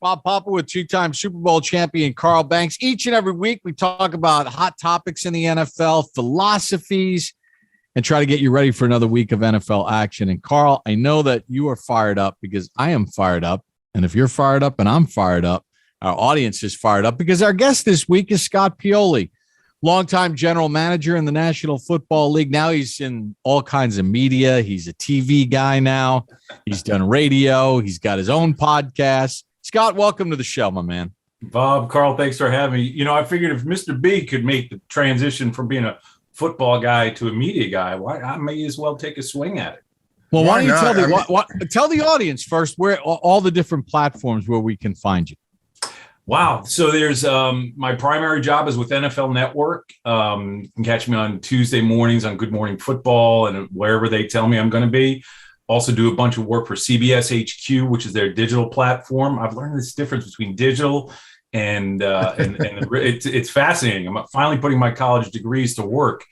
Bob Papa with two-time Super Bowl champion Carl Banks. Each and every week, we talk about hot topics in the NFL, philosophies, and try to get you ready for another week of NFL action. And Carl, I know that you are fired up because I am fired up. And if you're fired up and I'm fired up, our audience is fired up because our guest this week is Scott Pioli, longtime general manager in the National Football League. Now he's in all kinds of media. He's a TV guy now. He's done radio. He's got his own podcast. Scott, welcome to the show, my man. Bob, Carl, thanks for having me. You know, I figured if Mr. B could make the transition from being a football guy to a media guy, I may as well take a swing at it. Well, why don't you tell the audience first where all the different platforms where we can find you. Wow. So there's my primary job is with NFL Network. You can catch me on Tuesday mornings on Good Morning Football and wherever they tell me I'm going to be. Also do a bunch of work for CBS HQ, which is their digital platform. I've learned this difference between digital and it's fascinating. I'm finally putting my college degrees to work.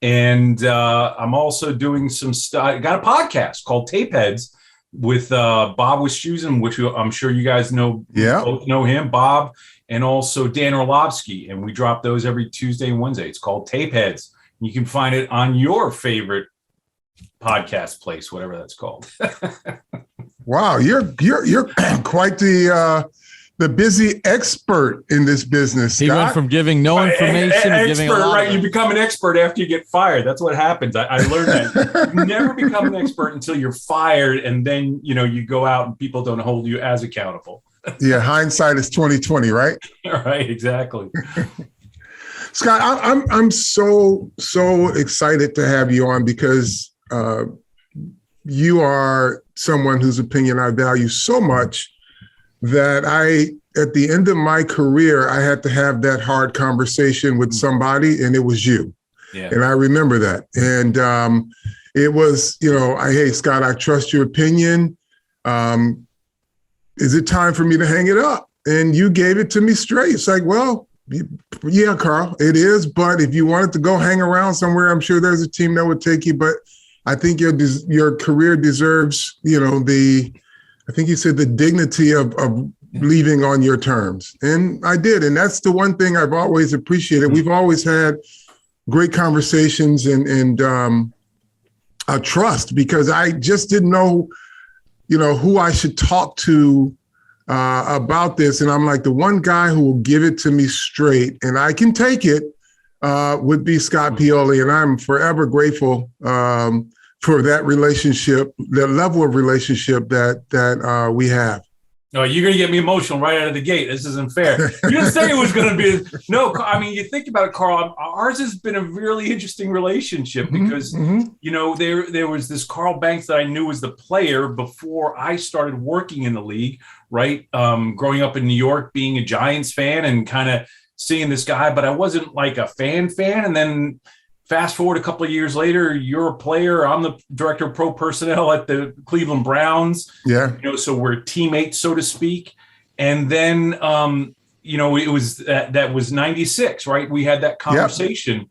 And I'm also doing some stuff. I got a podcast called Tape Heads with Bob Wischusen, which I'm sure you guys know. Yeah. Both know him, Bob, and also Dan Orlovsky. And we drop those every Tuesday and Wednesday. It's called Tape Heads. You can find it on your favorite podcast place, whatever that's called. Wow, you're quite the busy expert in this business, Scott. He went from giving no information to giving a lot. Right, you become an expert after you get fired. That's what happens. I learned that. You never become an expert until you're fired, and then you go out and people don't hold you as accountable. Yeah, hindsight is 20/20, right? Right, exactly. Scott, I'm so excited to have you on because you are someone whose opinion I value so much that at the end of my career, I had to have that hard conversation with somebody, and it was you. Yeah. And I remember that. And it was, hey, Scott, I trust your opinion. Is it time for me to hang it up? And you gave it to me straight. It's like, well, yeah, Carl, it is. But if you wanted to go hang around somewhere, I'm sure there's a team that would take you. But I think your career deserves, I think you said the dignity of leaving on your terms. And I did. And that's the one thing I've always appreciated. We've always had great conversations and trust, because I just didn't know, who I should talk to about this. And I'm like, the one guy who will give it to me straight and I can take it would be Scott Pioli. And I'm forever grateful for that relationship, the level of relationship that we have. No, you're going to get me emotional right out of the gate. This isn't fair. You didn't say it was going to be. No, I mean, you think about it, Carl, ours has been a really interesting relationship because, there was this Carl Banks that I knew as the player before I started working in the league, right? Growing up in New York, being a Giants fan and kind of seeing this guy, but I wasn't like a fan. And then fast forward a couple of years later, you're a player. I'm the director of pro personnel at the Cleveland Browns. Yeah. So we're teammates, so to speak. And then, it was that was 96, right? We had that conversation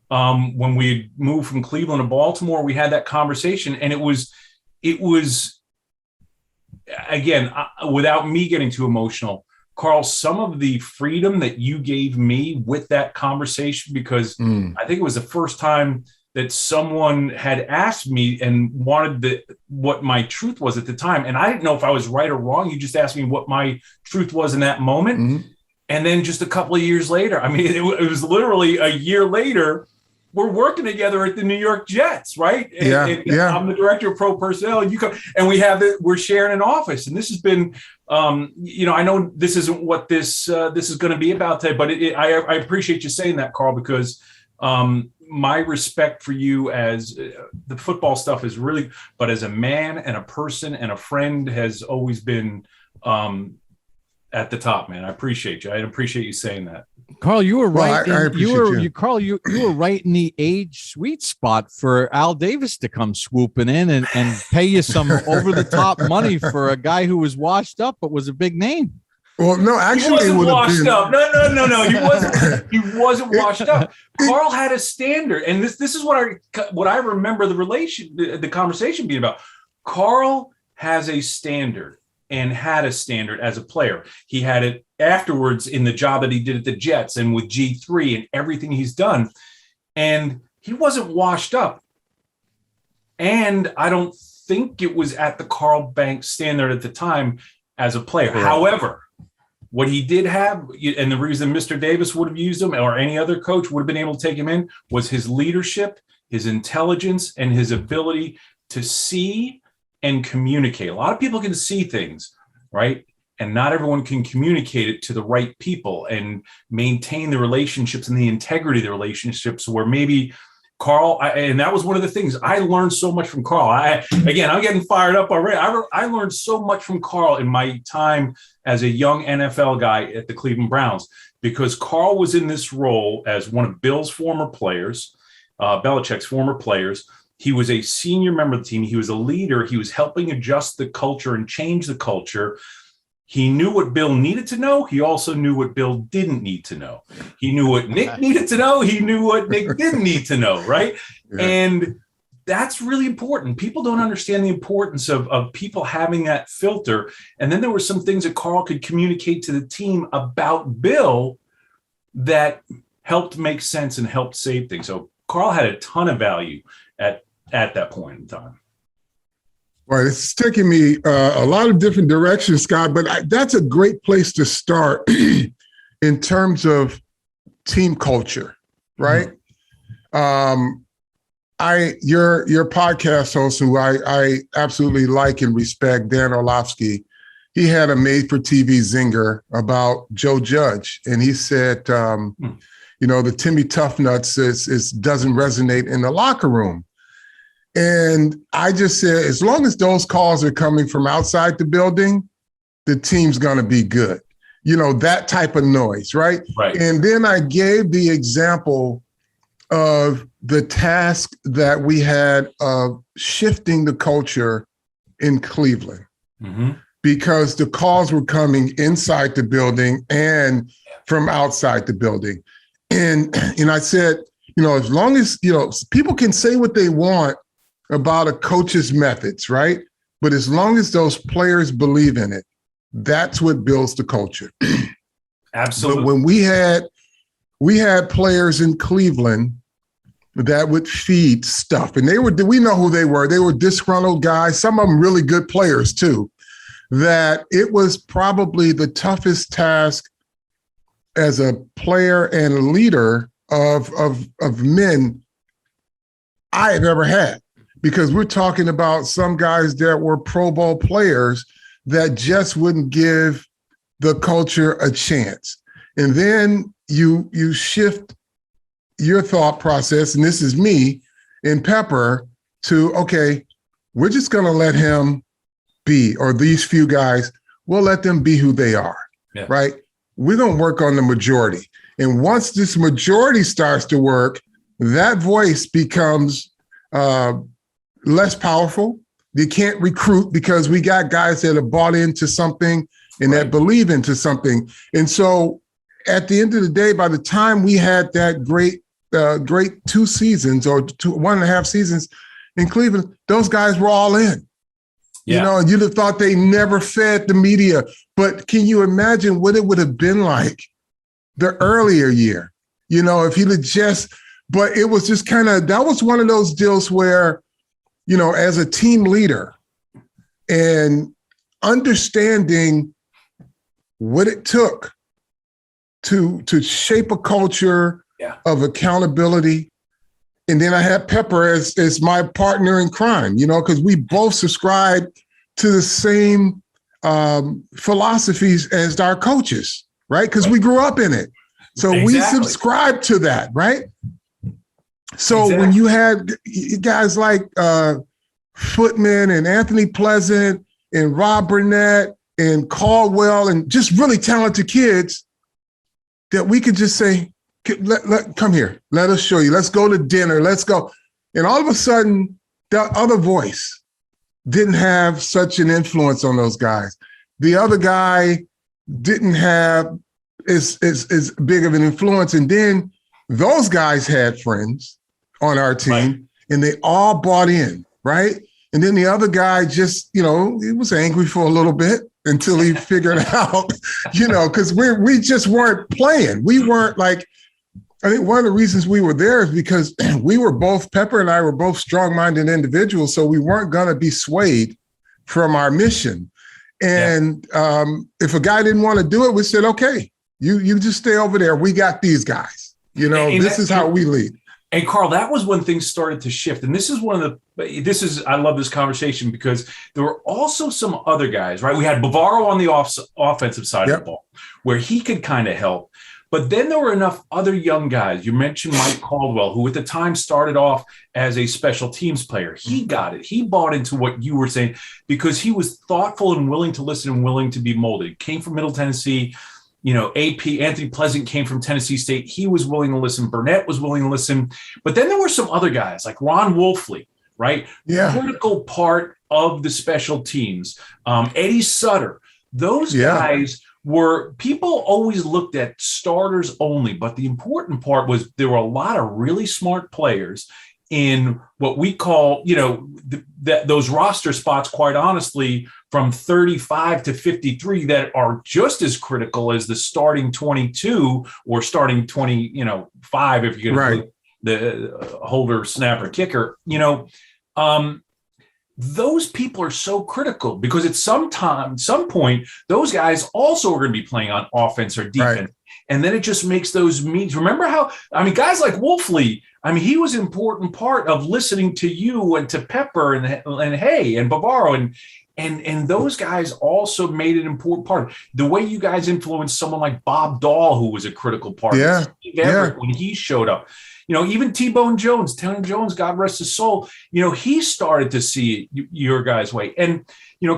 when we moved from Cleveland to Baltimore. We had that conversation, and it was again, without me getting too emotional, Carl, some of the freedom that you gave me with that conversation, because I think it was the first time that someone had asked me and wanted what my truth was at the time. And I didn't know if I was right or wrong. You just asked me what my truth was in that moment. Mm-hmm. And then just a couple of years later, I mean, it was literally a year later, we're working together at the New York Jets, right? And I'm the director of pro personnel, and you come, and we're sharing an office. And this has been, I know this isn't what this is going to be about today, but I appreciate you saying that, Carl, because my respect for you as the football stuff is really, but as a man and a person and a friend has always been at the top, man. I appreciate you. I appreciate you saying that. Carl, you were right. Carl, you were right in the age sweet spot for Al Davis to come swooping in and pay you some over the top money for a guy who was washed up but was a big name. Well, no, actually, he wasn't washed up. No. He wasn't washed up. Carl had a standard, and this is what I remember the conversation being about. Carl has a standard. and had a standard as a player. He had it afterwards in the job that he did at the Jets and with G3 and everything he's done. And he wasn't washed up. And I don't think it was at the Carl Banks standard at the time as a player. Right. However, what he did have, and the reason Mr. Davis would have used him or any other coach would have been able to take him in, was his leadership, his intelligence, and his ability to see and communicate. A lot of people can see things, right? And not everyone can communicate it to the right people and maintain the relationships and the integrity of the relationships, where maybe Carl, and that was one of the things I learned so much from Carl. Again, I'm getting fired up already. I learned so much from Carl in my time as a young NFL guy at the Cleveland Browns, because Carl was in this role as one of Bill's former players, Belichick's former players. He was a senior member of the team. He was a leader. He was helping adjust the culture and change the culture. He knew what Bill needed to know. He also knew what Bill didn't need to know. He knew what Nick needed to know. He knew what Nick didn't need to know, right? Yeah. And that's really important. People don't understand the importance of people having that filter. And then there were some things that Carl could communicate to the team about Bill that helped make sense and helped save things. So Carl had a ton of value at that point in time. Right. It's taking me a lot of different directions, Scott, but that's a great place to start in terms of team culture, right? Mm-hmm. Your podcast host, who I absolutely like and respect, Dan Orlovsky, he had a made-for-TV zinger about Joe Judge, and he said, the Timmy Toughnuts doesn't resonate in the locker room. And I just said, as long as those calls are coming from outside the building, the team's going to be good. That type of noise, right? Right. And then I gave the example of the task that we had of shifting the culture in Cleveland, because the calls were coming inside the building and from outside the building. And I said, as long as, people can say what they want about a coach's methods, right? But as long as those players believe in it, that's what builds the culture. Absolutely. But when we had players in Cleveland that would feed stuff, and we know who they were. They were disgruntled guys, some of them really good players too, that it was probably the toughest task as a player and a leader of men I have ever had. Because we're talking about some guys that were Pro Bowl players that just wouldn't give the culture a chance. And then you shift your thought process, and this is me and Pepper, to, okay, we're just going to let him be, or these few guys, we'll let them be who they are, right? We're going to work on the majority. And once this majority starts to work, that voice becomes less powerful. They can't recruit because we got guys that have bought into something and that believe into something. And so at the end of the day, by the time we had that great 2 seasons or 1.5 seasons in Cleveland, those guys were all in. Yeah. And you'd have thought they never fed the media. But can you imagine what it would have been like the earlier year? If he'd have just, but it was just that was one of those deals where, as a team leader and understanding what it took to shape a culture of accountability. And then I had Pepper as my partner in crime, because we both subscribe to the same philosophies as our coaches, right? Because we grew up in it. So we subscribe to that, right? So when you had guys like Footman and Anthony Pleasant and Rob Burnett and Caldwell and just really talented kids, that we could just say, come here, let us show you. Let's go to dinner. Let's go. And all of a sudden, that other voice didn't have such an influence on those guys. The other guy didn't have as big of an influence. And then those guys had friends on our team, and they all bought in, right? And then the other guy just, he was angry for a little bit, until he figured out, because we just weren't playing. We weren't like, I think one of the reasons we were there is because we were both, Pepper and I were both strong-minded individuals, so we weren't going to be swayed from our mission. And if a guy didn't want to do it, we said, okay, you just stay over there. We got these guys. This is how we lead. And Carl, that was when things started to shift. And this is I love this conversation because there were also some other guys, right? We had Bavaro on the offensive side of the ball where he could kind of help. But then there were enough other young guys. You mentioned Mike Caldwell, who at the time started off as a special teams player. He got it. He bought into what you were saying because he was thoughtful and willing to listen and willing to be molded. Came from Middle Tennessee. AP, Anthony Pleasant came from Tennessee State. He was willing to listen. Burnett was willing to listen. But then there were some other guys like Ron Wolfley, right? Yeah. Critical part of the special teams. Eddie Sutter. Those guys were, people always looked at starters only, but the important part was there were a lot of really smart players in what we call, those roster spots, quite honestly, from 35 to 53 that are just as critical as the starting 22 or starting 25 if you're going to put the holder, snapper, kicker. Those people are so critical because at some point, those guys also are going to be playing on offense or defense. Right. And then it just makes those meetings. Remember how, guys like Wolfley, he was an important part of listening to you and to Pepper and Hay and Bavaro and those guys also made an important part. The way you guys influenced someone like Bob Dahl, who was a critical part. Yeah. Steve Everett, when he showed up. Even T-Bone Jones, Tony Jones, God rest his soul, he started to see your guys' way. And,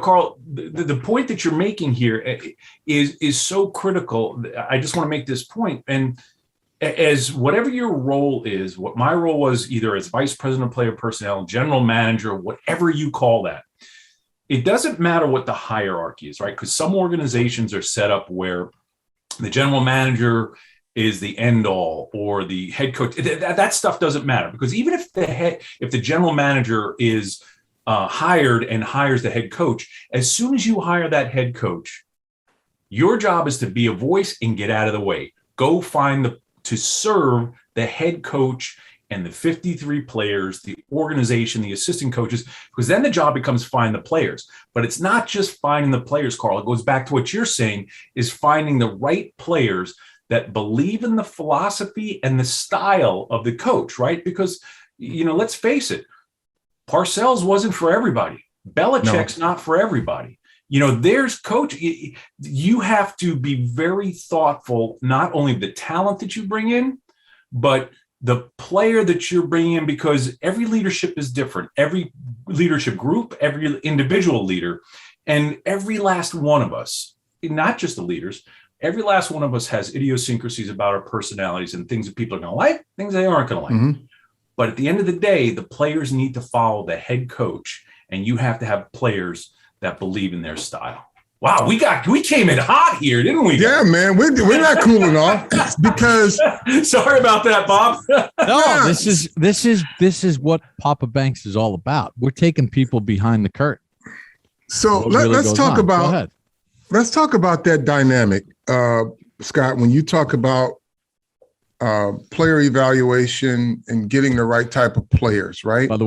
Carl, the point that you're making here is so critical. I just want to make this point. And as whatever your role is, what my role was, either as vice president of player personnel, general manager, whatever you call that, it doesn't matter what the hierarchy is, right? Because some organizations are set up where the general manager is the end all or the head coach. That stuff doesn't matter because even if the general manager is hired and hires the head coach, as soon as you hire that head coach, your job is to be a voice and get out of the way. Go to serve the head coach and the 53 players, the organization, the assistant coaches, because then the job becomes find the players. But it's not just finding the players, Carl. It goes back to what you're saying, is finding the right players that believe in the philosophy and the style of the coach, right? Because, let's face it, Parcells wasn't for everybody. Belichick's not for everybody. There's coach. You have to be very thoughtful, not only the talent that you bring in, but the player that you're bringing in, because every leadership is different. Every leadership group, every individual leader, and every last one of us, not just the leaders, every last one of us has idiosyncrasies about our personalities and things that people are going to like, things they aren't going to like. Mm-hmm. But at the end of the day, the players need to follow the head coach, and you have to have players that believe in their style. Wow, we came in hot here, didn't we? Yeah, man, we're not cooling off because. Sorry about that, Bob. No, this is what Papa Banks is all about. We're taking people behind the curtain. So let's talk about that dynamic, Scott. When you talk about player evaluation and getting the right type of players, right? By the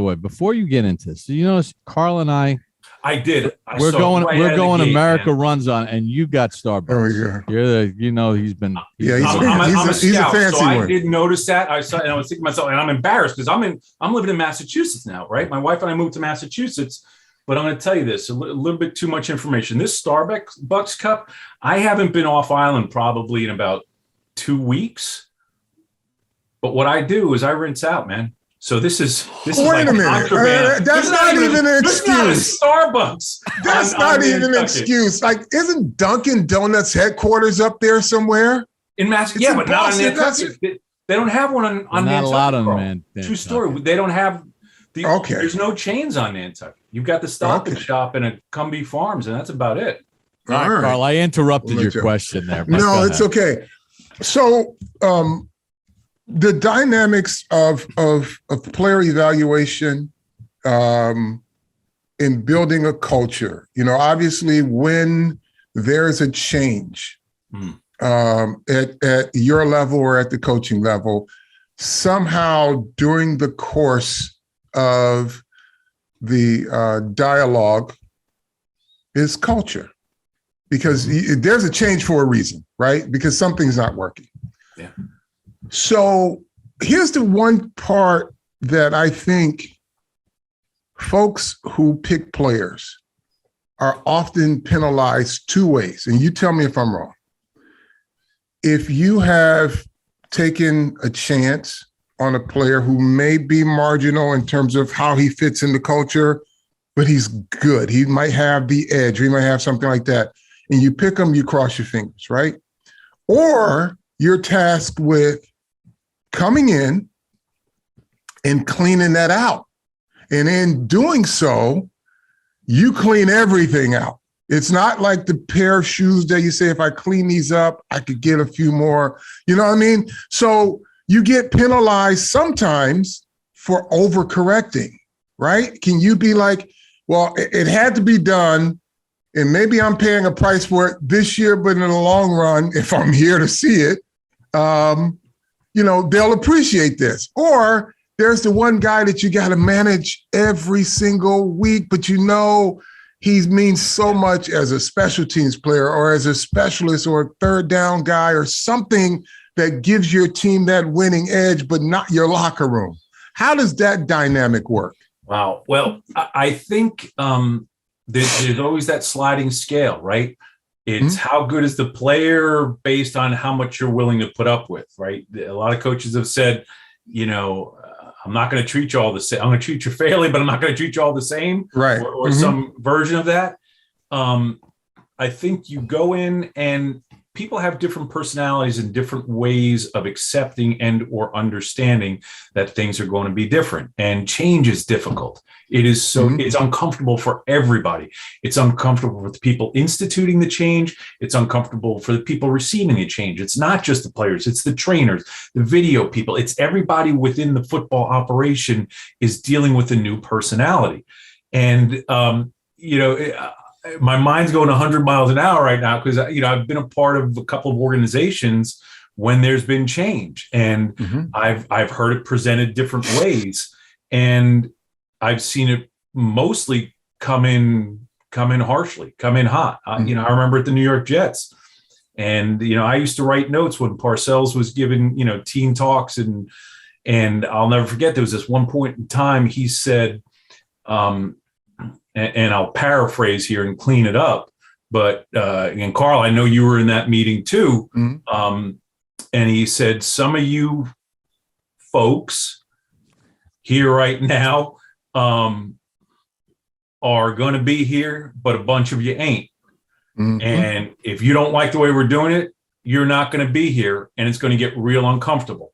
way, before you get into this, Carl and I did. We're going America Runs On, and you got Starbucks. Oh yeah. You're he's been. I'm a scout, fancy so one. I didn't notice that. I saw, and I was thinking to myself, and I'm embarrassed because I'm living in Massachusetts now, right? My wife and I moved to Massachusetts. But I'm going to tell you this, a little bit too much information. This Starbucks cup, I haven't been off island probably in about 2 weeks. But what I do is I rinse out, man. So this is wait like a minute. That's not even an excuse. Starbucks. That's not even an excuse. Like, isn't Dunkin' Donuts headquarters up there somewhere? In Massachusetts? Yeah, but not on Nantucket. They don't have one on Nantucket. Not allowed on man. True story. They don't have. There's no chains on Nantucket. You've got the Stop and Shop and a Cumbie Farms, and that's about it. All right, Carl, I interrupted your question there. No, it's okay. So the dynamics of player evaluation, in building a culture. Obviously when there's a change at your level or at the coaching level, somehow during the course of the dialogue is culture, because there's a change for a reason, right? Because something's not working. Yeah. So here's the one part that I think folks who pick players are often penalized two ways. And you tell me if I'm wrong. If you have taken a chance on a player who may be marginal in terms of how he fits in the culture, but he's good. He might have the edge, or he might have something like that. And you pick him, you cross your fingers, right? Or you're tasked with coming in and cleaning that out. And in doing so, you clean everything out. It's not like the pair of shoes that you say, if I clean these up, I could get a few more. You know what I mean? So you get penalized sometimes for overcorrecting, right? Can you be like, well, it had to be done, and maybe I'm paying a price for it this year, but in the long run, if I'm here to see it, they'll appreciate this. Or there's the one guy that you got to manage every single week, but he means so much as a special teams player or as a specialist or a third down guy or something that gives your team that winning edge, but not your locker room. How does that dynamic work? Wow. Well, I think there's always that sliding scale, right? It's how good is the player based on how much you're willing to put up with, right? A lot of coaches have said, I'm not going to treat you all the same. I'm going to treat you fairly, but I'm not going to treat you all the same, right? Or some version of that. I think you go in and people have different personalities and different ways of accepting and or understanding that things are going to be different, and change is difficult. It is it's uncomfortable for everybody. It's uncomfortable for the people instituting the change. It's uncomfortable for the people receiving the change. It's not just the players, it's the trainers, the video people. It's everybody within the football operation is dealing with a new personality. And, my mind's going 100 miles an hour right now because, I've been a part of a couple of organizations when there's been change, and I've heard it presented different ways, and I've seen it mostly come in harshly, come in hot. I remember at the New York Jets, and, I used to write notes when Parcells was giving, team talks, and I'll never forget, there was this one point in time he said, and I'll paraphrase here and clean it up, but and Carl, I know you were in that meeting too. And he said, some of you folks here right now are going to be here, but a bunch of you ain't. And if you don't like the way we're doing it, you're not going to be here, and it's going to get real uncomfortable.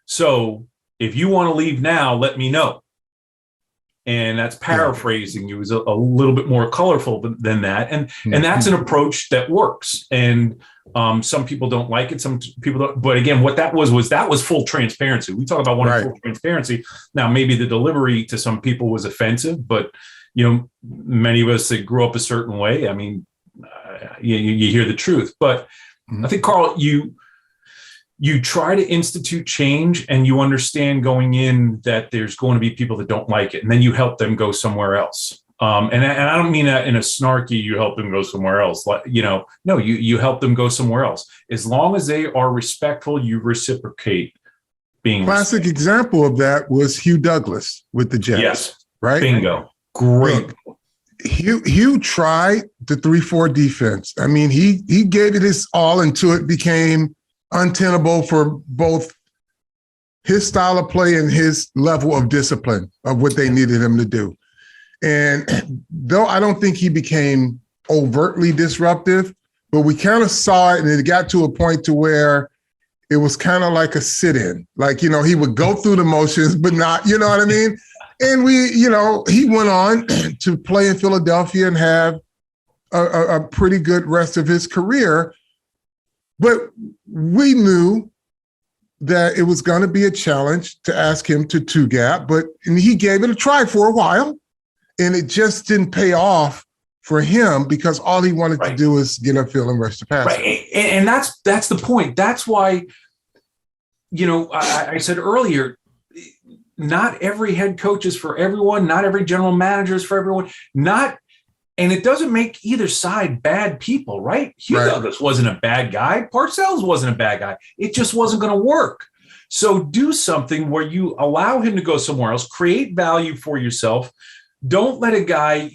So if you want to leave now, let me know. And that's paraphrasing. It was a little bit more colorful than that. And that's an approach that works. And some people don't like it. Some people don't. But again, what that was full transparency. We talk about wanting full transparency. Now, maybe the delivery to some people was offensive, but, many of us that grew up a certain way, I mean, you hear the truth. But I think, Carl, you try to institute change, and you understand going in that there's going to be people that don't like it, and then you help them go somewhere else. And I don't mean that in a snarky, you help them go somewhere else. No, you help them go somewhere else. As long as they are respectful, you reciprocate being classic example of that was Hugh Douglas with the Jets. Yes. Right. Bingo. Great. Hugh tried the 3-4 defense. I mean, he gave it his all until it became untenable for both his style of play and his level of discipline of what they needed him to do. And though I don't think he became overtly disruptive, but we kind of saw it, and it got to a point to where it was kind of like a sit-in. Like, he would go through the motions, but not, you know what I mean? And he went on to play in Philadelphia and have a pretty good rest of his career. But we knew that it was going to be a challenge to ask him to two-gap, and he gave it a try for a while. And it just didn't pay off for him because all he wanted to do is get upfield and rush the passer. Right. And that's the point. That's why, I said earlier, not every head coach is for everyone. Not every general manager is for everyone. And it doesn't make either side bad people, right? Hugh Douglas wasn't a bad guy. Parcells wasn't a bad guy. It just wasn't going to work. So do something where you allow him to go somewhere else, create value for yourself. Don't let a guy,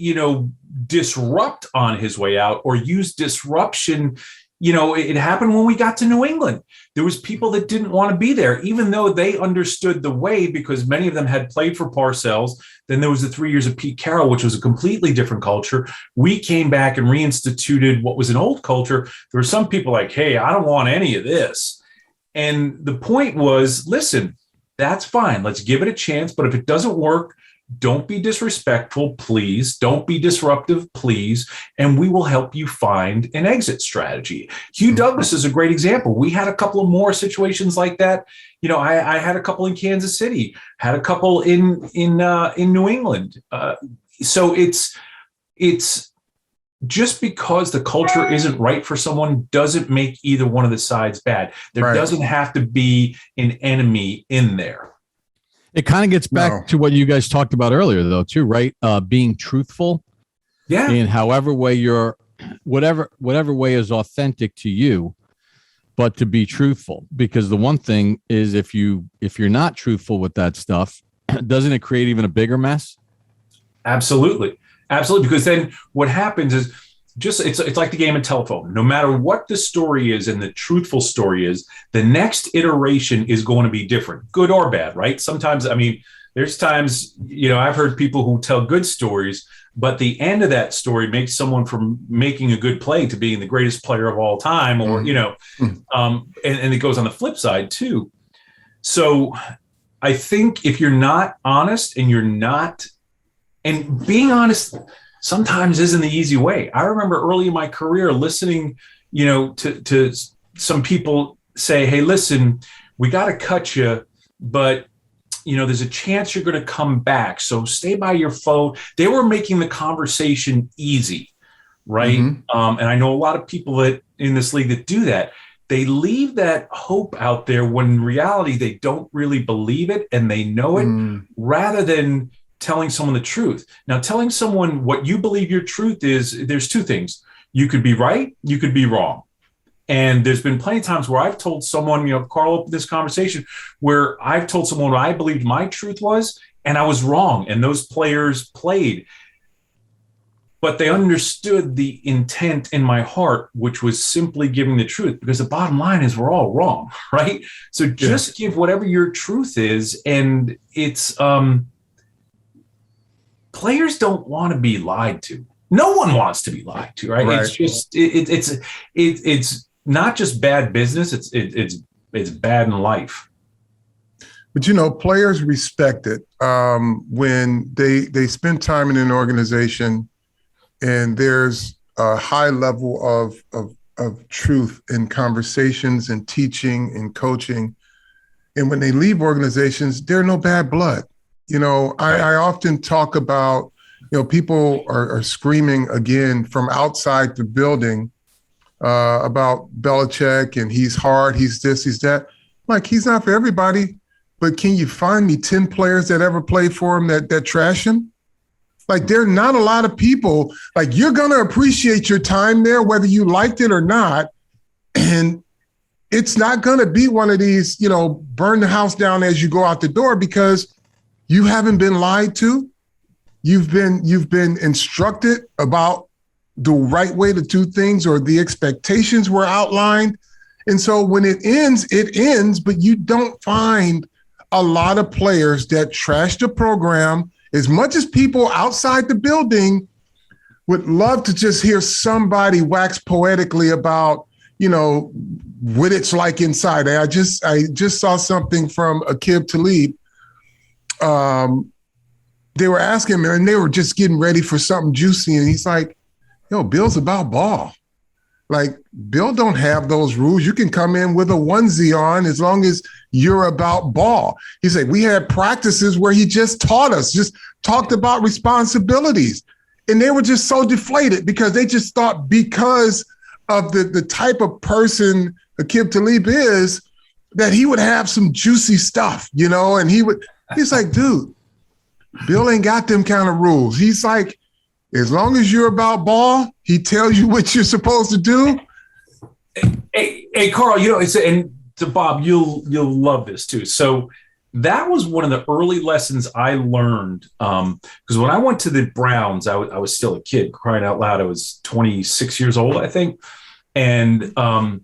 disrupt on his way out or use disruption. It happened when we got to New England. There was people that didn't want to be there, even though they understood the way, because many of them had played for Parcells. Then there was the 3 years of Pete Carroll, which was a completely different culture. We came back and reinstituted what was an old culture. There were some people like, hey, I don't want any of this. And the point was, listen, that's fine. Let's give it a chance. But if it doesn't work, don't be disrespectful, please. Don't be disruptive, please. And we will help you find an exit strategy. Hugh Douglas is a great example. We had a couple of more situations like that. I had a couple in Kansas City, had a couple in New England. So it's just because the culture isn't right for someone doesn't make either one of the sides bad. There doesn't have to be an enemy in there. It kind of gets back to what you guys talked about earlier, though, too, right? Being truthful. Yeah. In however way whatever way is authentic to you, but to be truthful. Because the one thing is, if you're not truthful with that stuff, doesn't it create even a bigger mess? Absolutely. Because then what happens is it's like the game of telephone. No matter what the story is and the truthful story is, the next iteration is going to be different, good or bad, right? Sometimes, there's times, I've heard people who tell good stories, but the end of that story makes someone from making a good play to being the greatest player of all time, or, and it goes on the flip side too. So I think if you're not honest and being honest sometimes isn't the easy way. I remember early in my career listening, to some people say, hey, listen, we got to cut you, but, there's a chance you're going to come back. So stay by your phone. They were making the conversation easy, right? And I know a lot of people that in this league that do that. They leave that hope out there when in reality they don't really believe it and they know it, rather than telling someone the truth. Now, telling someone what you believe your truth is, there's two things. You could be right, you could be wrong. And there's been plenty of times where I've told someone, Carl opened this conversation, where I've told someone what I believed my truth was, and I was wrong. And those players played. But they understood the intent in my heart, which was simply giving the truth, because the bottom line is we're all wrong, right? So just give whatever your truth is. And it's, players don't want to be lied to. No one wants to be lied to, right? It's just it's not just bad business. It's bad in life. But players respect it when they spend time in an organization, and there's a high level of truth in conversations and teaching and coaching. And when they leave organizations, there are no bad blood. I often talk about, people are screaming again from outside the building about Belichick, and he's hard, he's this, he's that. Like, he's not for everybody, but can you find me 10 players that ever played for him that trash him? Like, there are not a lot of people. Like, you're going to appreciate your time there, whether you liked it or not. And it's not going to be one of these, burn the house down as you go out the door, because you haven't been lied to. You've been instructed about the right way to do things, or the expectations were outlined. And so when it ends, but you don't find a lot of players that trash the program. As much as people outside the building would love to just hear somebody wax poetically about, what it's like inside. I just saw something from Aqib Talib. They were asking him, and they were just getting ready for something juicy. And he's like, Bill's about ball. Like, Bill don't have those rules. You can come in with a onesie on as long as you're about ball. He said, we had practices where he just talked about responsibilities. And they were just so deflated because they just thought because of the type of person Aqib Talib is, that he would have some juicy stuff, and he's like, dude, Bill ain't got them kind of rules. He's like, as long as you're about ball, he tells you what you're supposed to do. Hey, Carl, and to Bob, you'll love this too. So that was one of the early lessons I learned. Because when I went to the Browns, I was still a kid, crying out loud. I was 26 years old, I think. And, I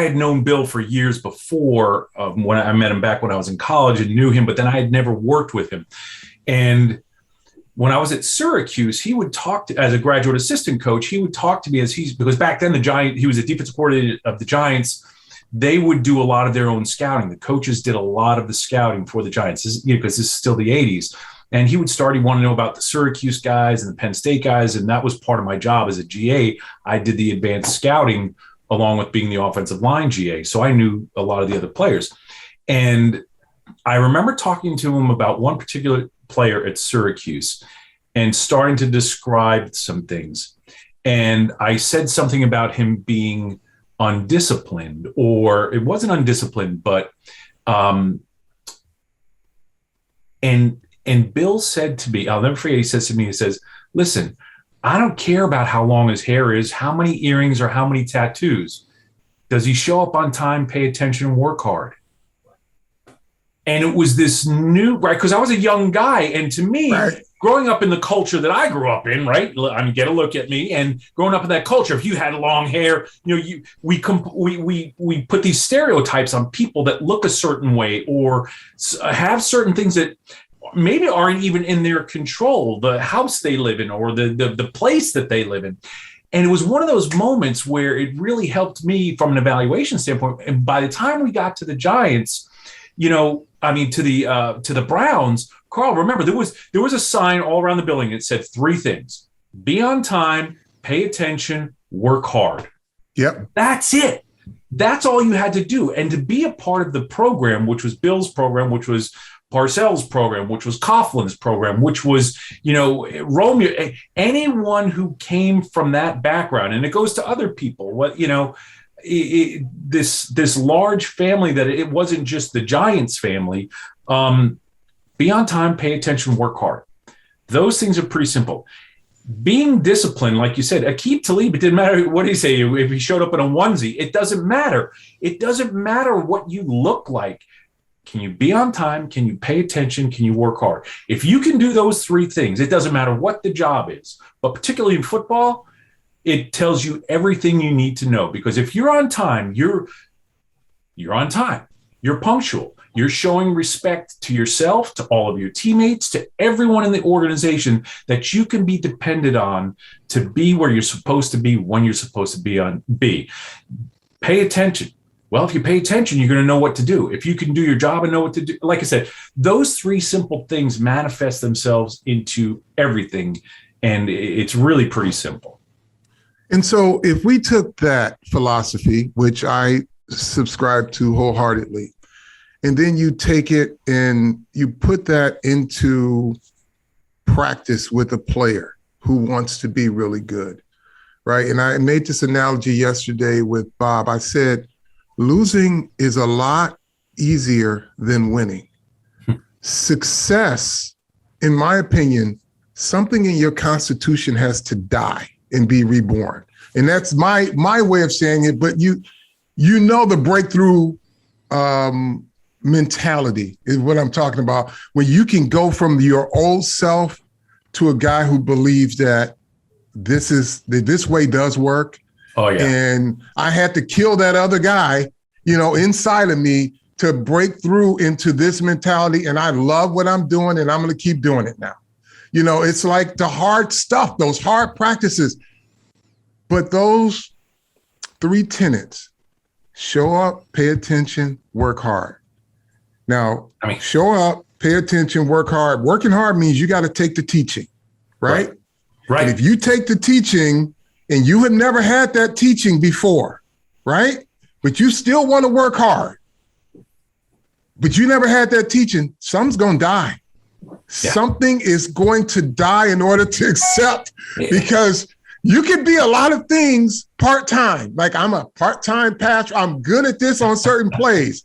had known Bill for years before when I met him back when I was in college and knew him, but then I had never worked with him. And when I was at Syracuse, he would talk to, as a graduate assistant coach, he would talk to me because back then he was a defensive coordinator of the Giants. They would do a lot of their own scouting. The coaches did a lot of the scouting for the Giants, because this is still the 80s. And he wanted to know about the Syracuse guys and the Penn State guys. And that was part of my job as a GA. I did the advanced scouting along with being the offensive line GA. So I knew a lot of the other players. And I remember talking to him about one particular player at Syracuse and starting to describe some things. And I said something about him being undisciplined, or it wasn't undisciplined, but and Bill said to me, I'll never forget, he says to me, he says, listen, I don't care about how long his hair is, how many earrings, or how many tattoos. Does he show up on time, pay attention, and work hard? And it was this new, right? Because I was a young guy. And to me, growing up in the culture that I grew up in, right? I mean, get a look at me. And growing up in that culture, if you had long hair, we put these stereotypes on people that look a certain way or have certain things that maybe aren't even in their control, the house they live in or the place that they live in. And it was one of those moments where it really helped me from an evaluation standpoint. And by the time we got to the Giants, to the Browns, Carl, remember, there was a sign all around the building that said three things: be on time, pay attention, work hard. Yep. That's it. That's all you had to do. And to be a part of the program, which was Bill's program, which was Parcells' program, which was Coughlin's program, which was, Romeo, anyone who came from that background, and it goes to other people, this large family that it wasn't just the Giants family. Be on time, pay attention, work hard. Those things are pretty simple. Being disciplined, like you said, Aqib Talib, it didn't matter what he say. If he showed up in a onesie, it doesn't matter. It doesn't matter what you look like. Can you be on time? Can you pay attention? Can you work hard? If you can do those three things, it doesn't matter what the job is, but particularly in football, it tells you everything you need to know. Because if you're on time, you're on time. You're punctual. You're showing respect to yourself, to all of your teammates, to everyone in the organization that you can be depended on to be where you're supposed to be when you're supposed to be. Pay attention. Well, if you pay attention, you're going to know what to do. If you can do your job and know what to do, like I said, those three simple things manifest themselves into everything. And it's really pretty simple. And so if we took that philosophy, which I subscribe to wholeheartedly, and then you take it and you put that into practice with a player who wants to be really good, right? And I made this analogy yesterday with Bob. I said, losing is a lot easier than winning. Success, in my opinion, something in your constitution has to die and be reborn. And that's my way of saying it. But the breakthrough mentality is what I'm talking about, when you can go from your old self to a guy who believes that this way does work. Oh, yeah. And I had to kill that other guy, inside of me to break through into this mentality. And I love what I'm doing, and I'm going to keep doing it now. It's like the hard stuff, those hard practices. But those three tenets: show up, pay attention, work hard. Now, show up, pay attention, work hard. Working hard means you got to take the teaching, right? Right. And if you take the teaching and you have never had that teaching before, right? But you still want to work hard, but you never had that teaching, something's going to die. Yeah. Something is going to die in order to accept, because you can be a lot of things part-time. Like, I'm a part-time pastor. I'm good at this on certain plays.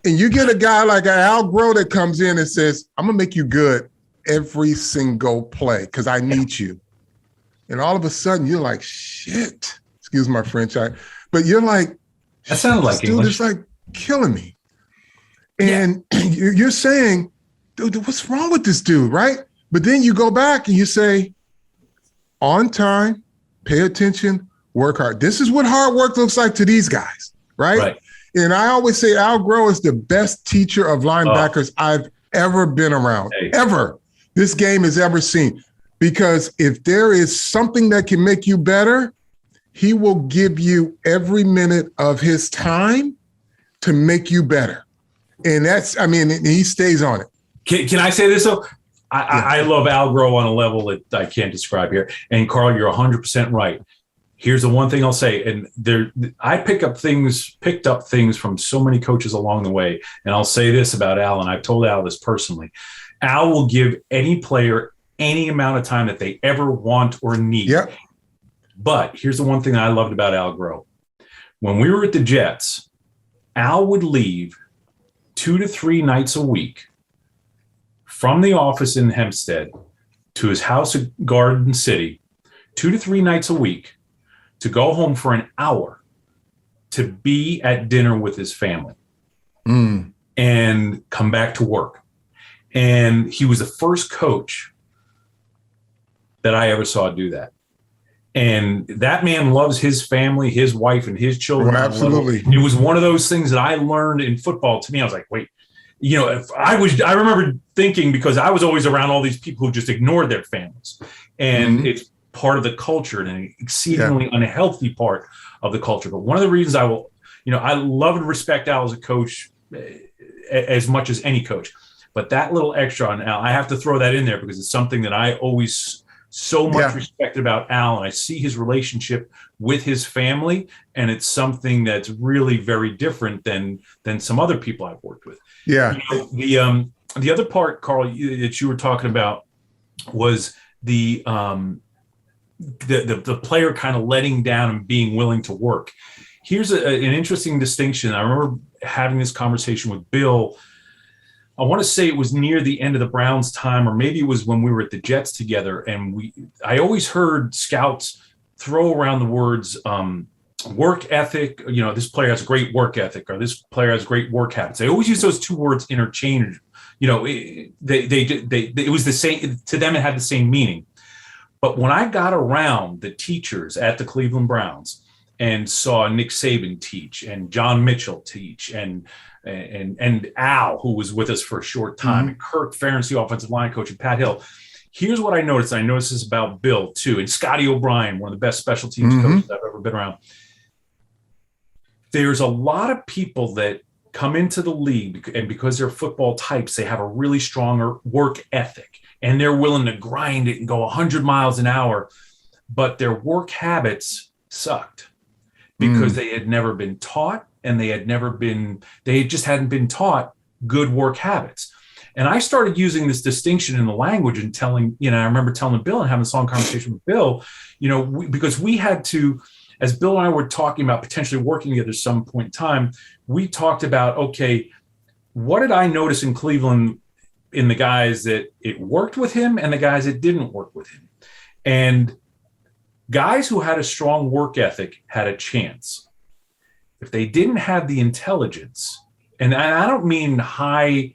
And you get a guy like Al Groh that comes in and says, I'm going to make you good every single play because I need you. And all of a sudden you're like, shit, excuse my French, but you're like, that sounded like dude, it's like killing me. And you're saying, dude, what's wrong with this dude, right? But then you go back and you say, on time, pay attention, work hard. This is what hard work looks like to these guys, right? And I always say Al Groh is the best teacher of linebackers I've ever been around, ever. This game has ever seen. Because if there is something that can make you better, he will give you every minute of his time to make you better. And he stays on it. Can I say this though? I love Al Groh on a level that I can't describe here. And Carl, you're 100% right. Here's the one thing I'll say, and I picked up things from so many coaches along the way. And I'll say this about Al, and I've told Al this personally. Al will give any player any amount of time that they ever want or need. Yep. But here's the one thing I loved about Al Groh. When we were at the Jets, Al would leave 2 to 3 nights a week from the office in Hempstead to his house at Garden City, 2 to 3 nights a week, to go home for an hour to be at dinner with his family and come back to work. And he was the first coach that I ever saw do that. And that man loves his family, his wife, and his children. Oh, absolutely. It was one of those things that I learned in football. To me, I was like, wait, I remember thinking, because I was always around all these people who just ignored their families. And it's part of the culture and an exceedingly unhealthy part of the culture. But one of the reasons I love and respect Al as a coach as much as any coach. But that little extra on Al, I have to throw that in there because it's something that I always so much respected about Al, and I see his relationship with his family, and it's something that's really very different than some other people I've worked with. Yeah. The other part, Carl, that you were talking about was the player kind of letting down and being willing to work. Here's an interesting distinction. I remember having this conversation with Bill. I want to say it was near the end of the Browns' time, or maybe it was when we were at the Jets together. And I always heard scouts throw around the words work ethic. This player has a great work ethic, or this player has great work habits. They always use those two words interchangeably. It was the same to them. It had the same meaning. But when I got around the teachers at the Cleveland Browns and saw Nick Saban teach and John Mitchell teach and Al, who was with us for a short time, and Kirk Ferentz, the offensive line coach, and Pat Hill. Here's what I noticed. I noticed this about Bill too, and Scotty O'Brien, one of the best special teams coaches I've ever been around. There's a lot of people that come into the league, and because they're football types, they have a really strong work ethic, and they're willing to grind it and go 100 miles an hour, but their work habits sucked because they had never been taught. And they just hadn't been taught good work habits. And I started using this distinction in the language and telling, I remember telling Bill and having this long conversation with Bill, because we had to, as Bill and I were talking about potentially working together at some point in time, we talked about, okay, what did I notice in Cleveland in the guys that it worked with him and the guys that didn't work with him? And guys who had a strong work ethic had a chance. If they didn't have the intelligence, and I don't mean high,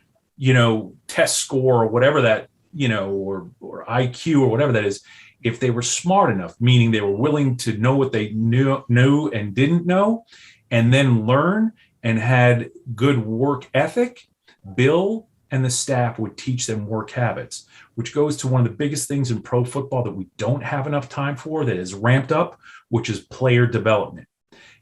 test score or whatever that, or IQ or whatever that is, if they were smart enough, meaning they were willing to know what they knew and didn't know, and then learn and had good work ethic, Bill and the staff would teach them work habits, which goes to one of the biggest things in pro football that we don't have enough time for, that is ramped up, which is player development.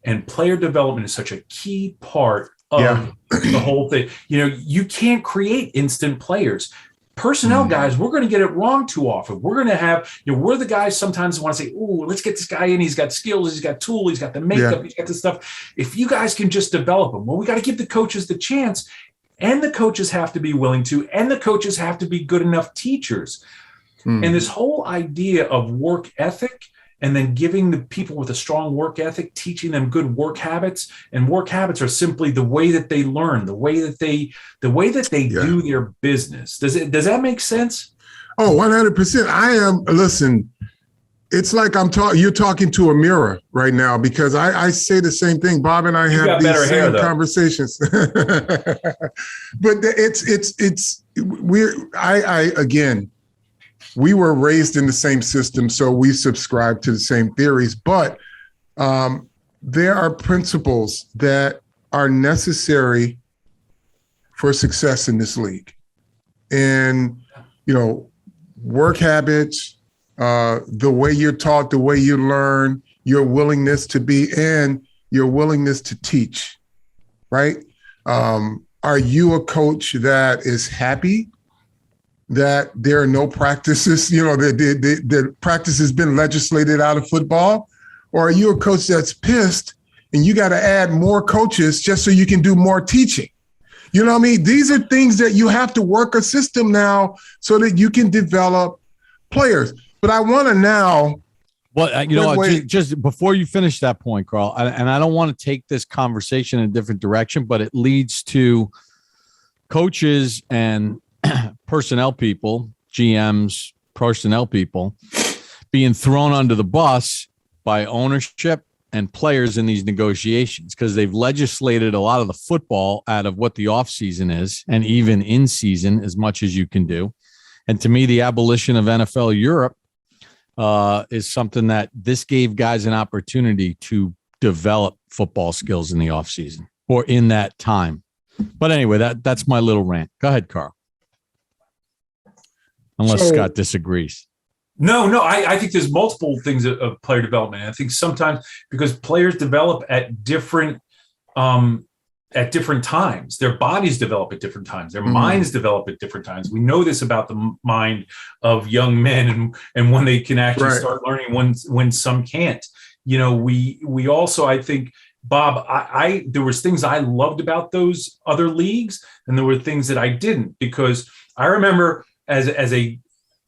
And player development is such a key part of the whole thing. You can't create instant players. Personnel guys, we're going to get it wrong too often. We're going to have, we're the guys sometimes want to say, oh, let's get this guy in. He's got skills. He's got tools. He's got the makeup. He's got this stuff. If you guys can just develop them, well, we got to give the coaches the chance, and the coaches have to be willing to, and the coaches have to be good enough teachers. And this whole idea of work ethic, and then giving the people with a strong work ethic, teaching them good work habits. And work habits are simply the way that they learn, the way that they do their business. Does that make sense? Oh, 100%. Listen, it's like you're talking to a mirror right now, because I say the same thing. Bob and I have these same conversations. But again, we were raised in the same system, so we subscribe to the same theories. But there are principles that are necessary for success in this league. And, work habits, the way you're taught, the way you learn, your willingness to be, and your willingness to teach, right? Are you a coach that is happy that there are no practices, the practice has been legislated out of football? Or are you a coach that's pissed and you got to add more coaches just so you can do more teaching? You know what I mean? These are things that you have to work a system now so that you can develop players. But I want to now. Well, just before you finish that point, Carl, and I don't want to take this conversation in a different direction, but it leads to coaches and personnel people, GMs, personnel people being thrown under the bus by ownership and players in these negotiations, because they've legislated a lot of the football out of what the offseason is, and even in season as much as you can do. And to me, the abolition of NFL Europe is something that this gave guys an opportunity to develop football skills in the offseason or in that time. But anyway, that's my little rant. Go ahead, Carl. Unless Scott disagrees. No, I think there's multiple things of player development. I think sometimes because players develop at different times, their bodies develop at different times, their minds develop at different times. We know this about the mind of young men and when they can actually start learning, when some can't. We also, I think, Bob, there was things I loved about those other leagues, and there were things that I didn't, because I remember as a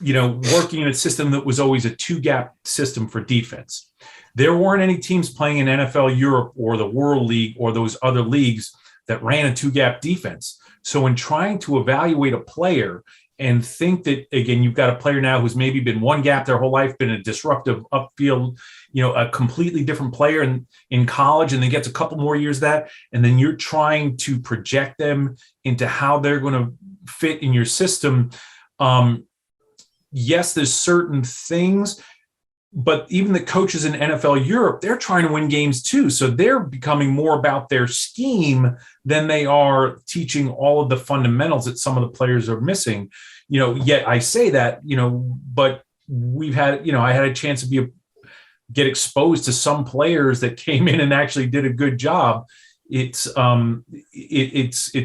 working in a system that was always a 2-gap system for defense. There weren't any teams playing in NFL Europe or the World League or those other leagues that ran a 2-gap defense. So in trying to evaluate a player and think that, again, you've got a player now who's maybe been 1-gap their whole life, been a disruptive upfield, a completely different player in college, and then gets a couple more years of that, and then you're trying to project them into how they're going to fit in your system. Yes, there's certain things, but even the coaches in NFL Europe, they're trying to win games too. So they're becoming more about their scheme than they are teaching all of the fundamentals that some of the players are missing. Yet I say that, but we've had, I had a chance to get exposed to some players that came in and actually did a good job. It's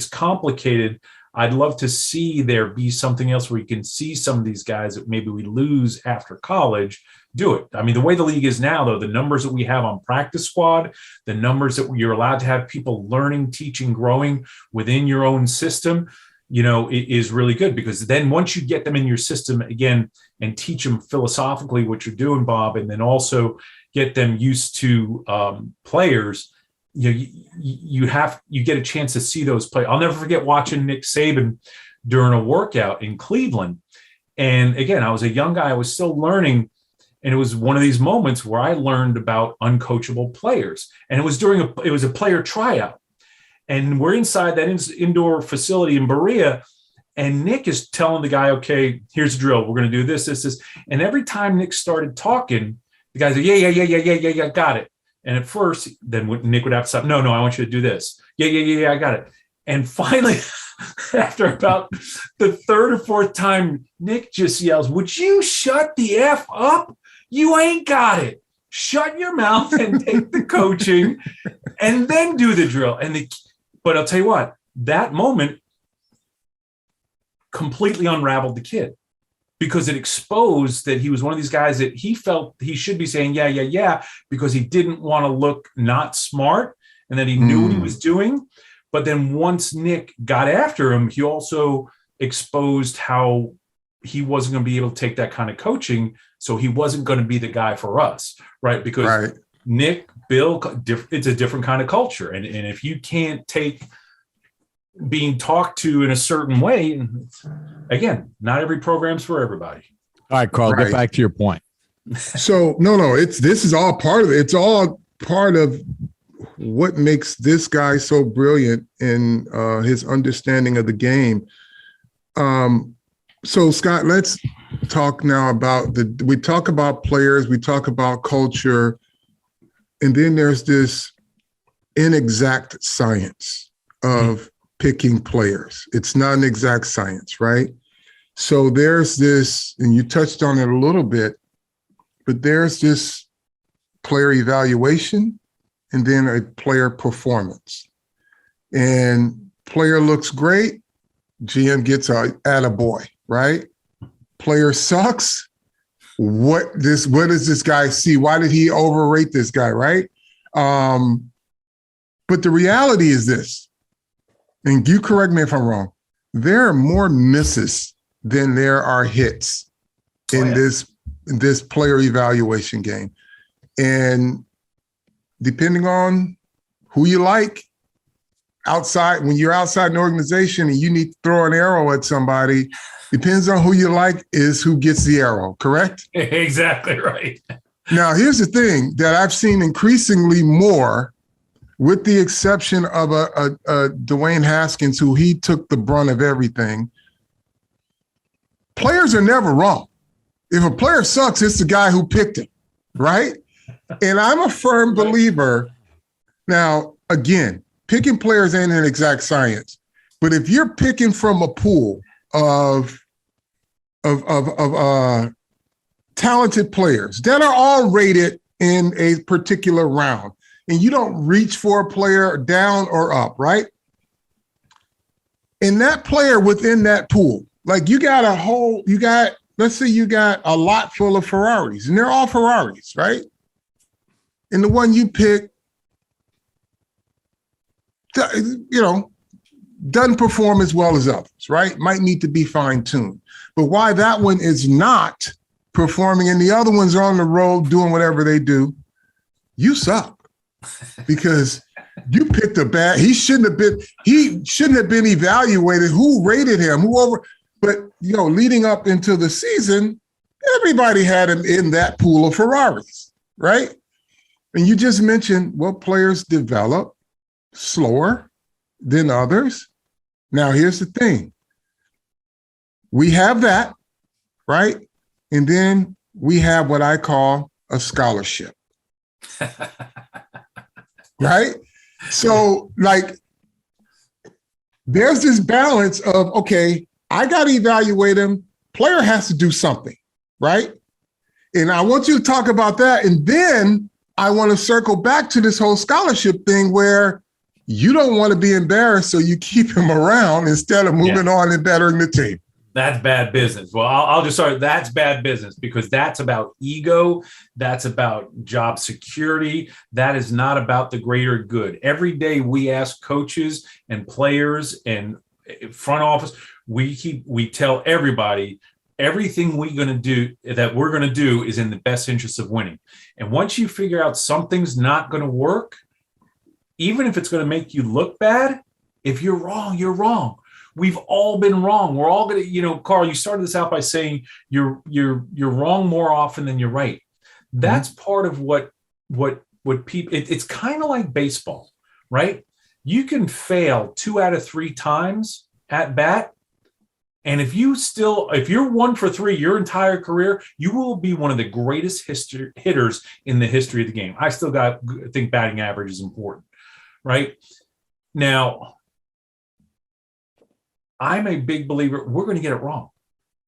complicated. I'd love to see there be something else where you can see some of these guys that maybe we lose after college do it. I mean, the way the league is now, though, the numbers that we have on practice squad, the numbers that you're allowed to have people learning, teaching, growing within your own system, it is really good, because then once you get them in your system again and teach them philosophically what you're doing, Bob, and then also get them used to players, you get a chance to see those play. I'll never forget watching Nick Saban during a workout in Cleveland. And again, I was a young guy. I was still learning. And it was one of these moments where I learned about uncoachable players. And it was it was a player tryout. And we're inside that indoor facility in Berea. And Nick is telling the guy, okay, here's the drill. We're going to do this, this, this. And every time Nick started talking, the guys like, yeah, got it. And at first, then Nick would have to stop. No, I want you to do this. Yeah, I got it. And finally, after about the third or fourth time, Nick just yells, would you shut the F up? You ain't got it. Shut your mouth and take the coaching and then do the drill. But I'll tell you what, that moment, completely unraveled the kid, because it exposed that he was one of these guys that he felt he should be saying, yeah, because he didn't want to look not smart, and that he knew what he was doing. But then once Nick got after him, he also exposed how he wasn't going to be able to take that kind of coaching. So he wasn't going to be the guy for us, right? Because Nick, Bill, it's a different kind of culture. And if you can't take being talked to in a certain way, again, not every program's for everybody. All right, Carl, get back to your point. So this is all part of it. It's all part of what makes this guy so brilliant in his understanding of the game. So Scott, let's talk now about we talk about players, we talk about culture, and then there's this inexact science of picking players. It's not an exact science, right? So there's this, and you touched on it a little bit, but there's this player evaluation and then a player performance. And player looks great, GM gets a attaboy, right? Player sucks. What does this guy see? Why did he overrate this guy, right? But the reality is this, and you correct me if I'm wrong, there are more misses than there are hits in this player evaluation game. And depending on who you like, when you're outside an organization and you need to throw an arrow at somebody, depends on who you like is who gets the arrow, correct? Exactly right. Now, here's the thing that I've seen increasingly more, with the exception of a Dwayne Haskins, who he took the brunt of everything. Players are never wrong. If a player sucks, it's the guy who picked him, right? And I'm a firm believer. Now, again, picking players ain't an exact science, but if you're picking from a pool of talented players that are all rated in a particular round, and you don't reach for a player down or up, right? And that player within that pool, like let's say you got a lot full of Ferraris, and they're all Ferraris, right? And the one you pick, doesn't perform as well as others, right? Might need to be fine-tuned. But why that one is not performing and the other ones are on the road doing whatever they do, you suck. Because you picked he shouldn't have been evaluated. Who rated him? But leading up into the season, everybody had him in that pool of Ferraris, right? And you just mentioned, players develop slower than others. Now, here's the thing. We have that, right? And then we have what I call a scholarship. Right? So, there's this balance of, okay, I got to evaluate him. Player has to do something, right? And I want you to talk about that. And then I want to circle back to this whole scholarship thing where you don't want to be embarrassed, so you keep him around instead of moving on and bettering the team. That's bad business. Well, I'll just start. That's bad business because that's about ego. That's about job security. That is not about the greater good. Every day we ask coaches and players and front office, we tell everybody everything we're going to do is in the best interest of winning. And once you figure out something's not going to work, even if it's going to make you look bad, if you're wrong, you're wrong. We've all been wrong. We're all going to, Carl, you started this out by saying you're wrong more often than you're right. That's part of what people, it's kind of like baseball, right? You can fail 2 out of 3 times at bat. And if you're 1 for 3 your entire career, you will be one of the greatest hitters in the history of the game. I still think batting average is important, right? Now, I'm a big believer we're going to get it wrong,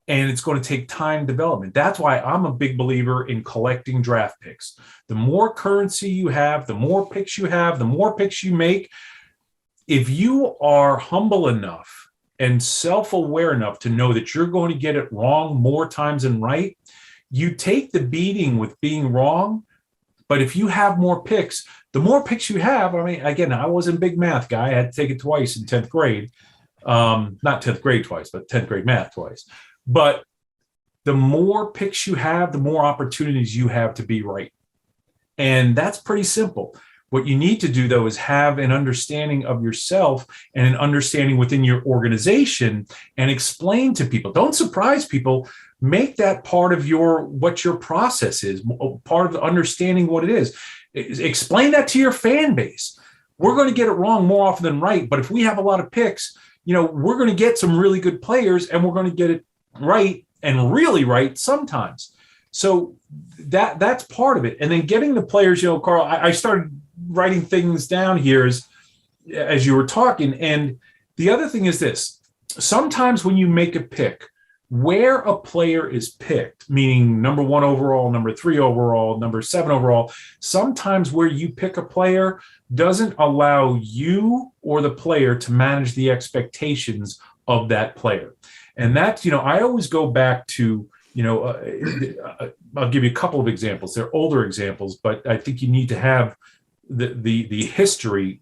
and it's going to take time development. That's why I'm a big believer in collecting draft picks. The more currency you have, the more picks you have, the more picks you make. If you are humble enough and self-aware enough to know that you're going to get it wrong more times than right, you take the beating with being wrong. But if you have more picks, the more picks you have, I mean, again, I wasn't a big math guy. I had to take it twice in 10th grade. Not 10th grade twice, but 10th grade math twice. But the more picks you have, the more opportunities you have to be right. And that's pretty simple. What you need to do, though, is have an understanding of yourself and an understanding within your organization and explain to people. Don't surprise people. Make that part of what your process is, part of understanding what it is. Explain that to your fan base. We're going to get it wrong more often than right. But if we have a lot of picks, we're going to get some really good players, and we're going to get it right and really right sometimes. So that's part of it. And then getting the players, Carl, I started writing things down here as you were talking. And the other thing is this: sometimes when you make a pick, where a player is picked, meaning number 1 overall, number 3 overall, number 7 overall, sometimes where you pick a player doesn't allow you or the player to manage the expectations of that player. And that's, I always go back to, I'll give you a couple of examples. They're older examples, but I think you need to have the history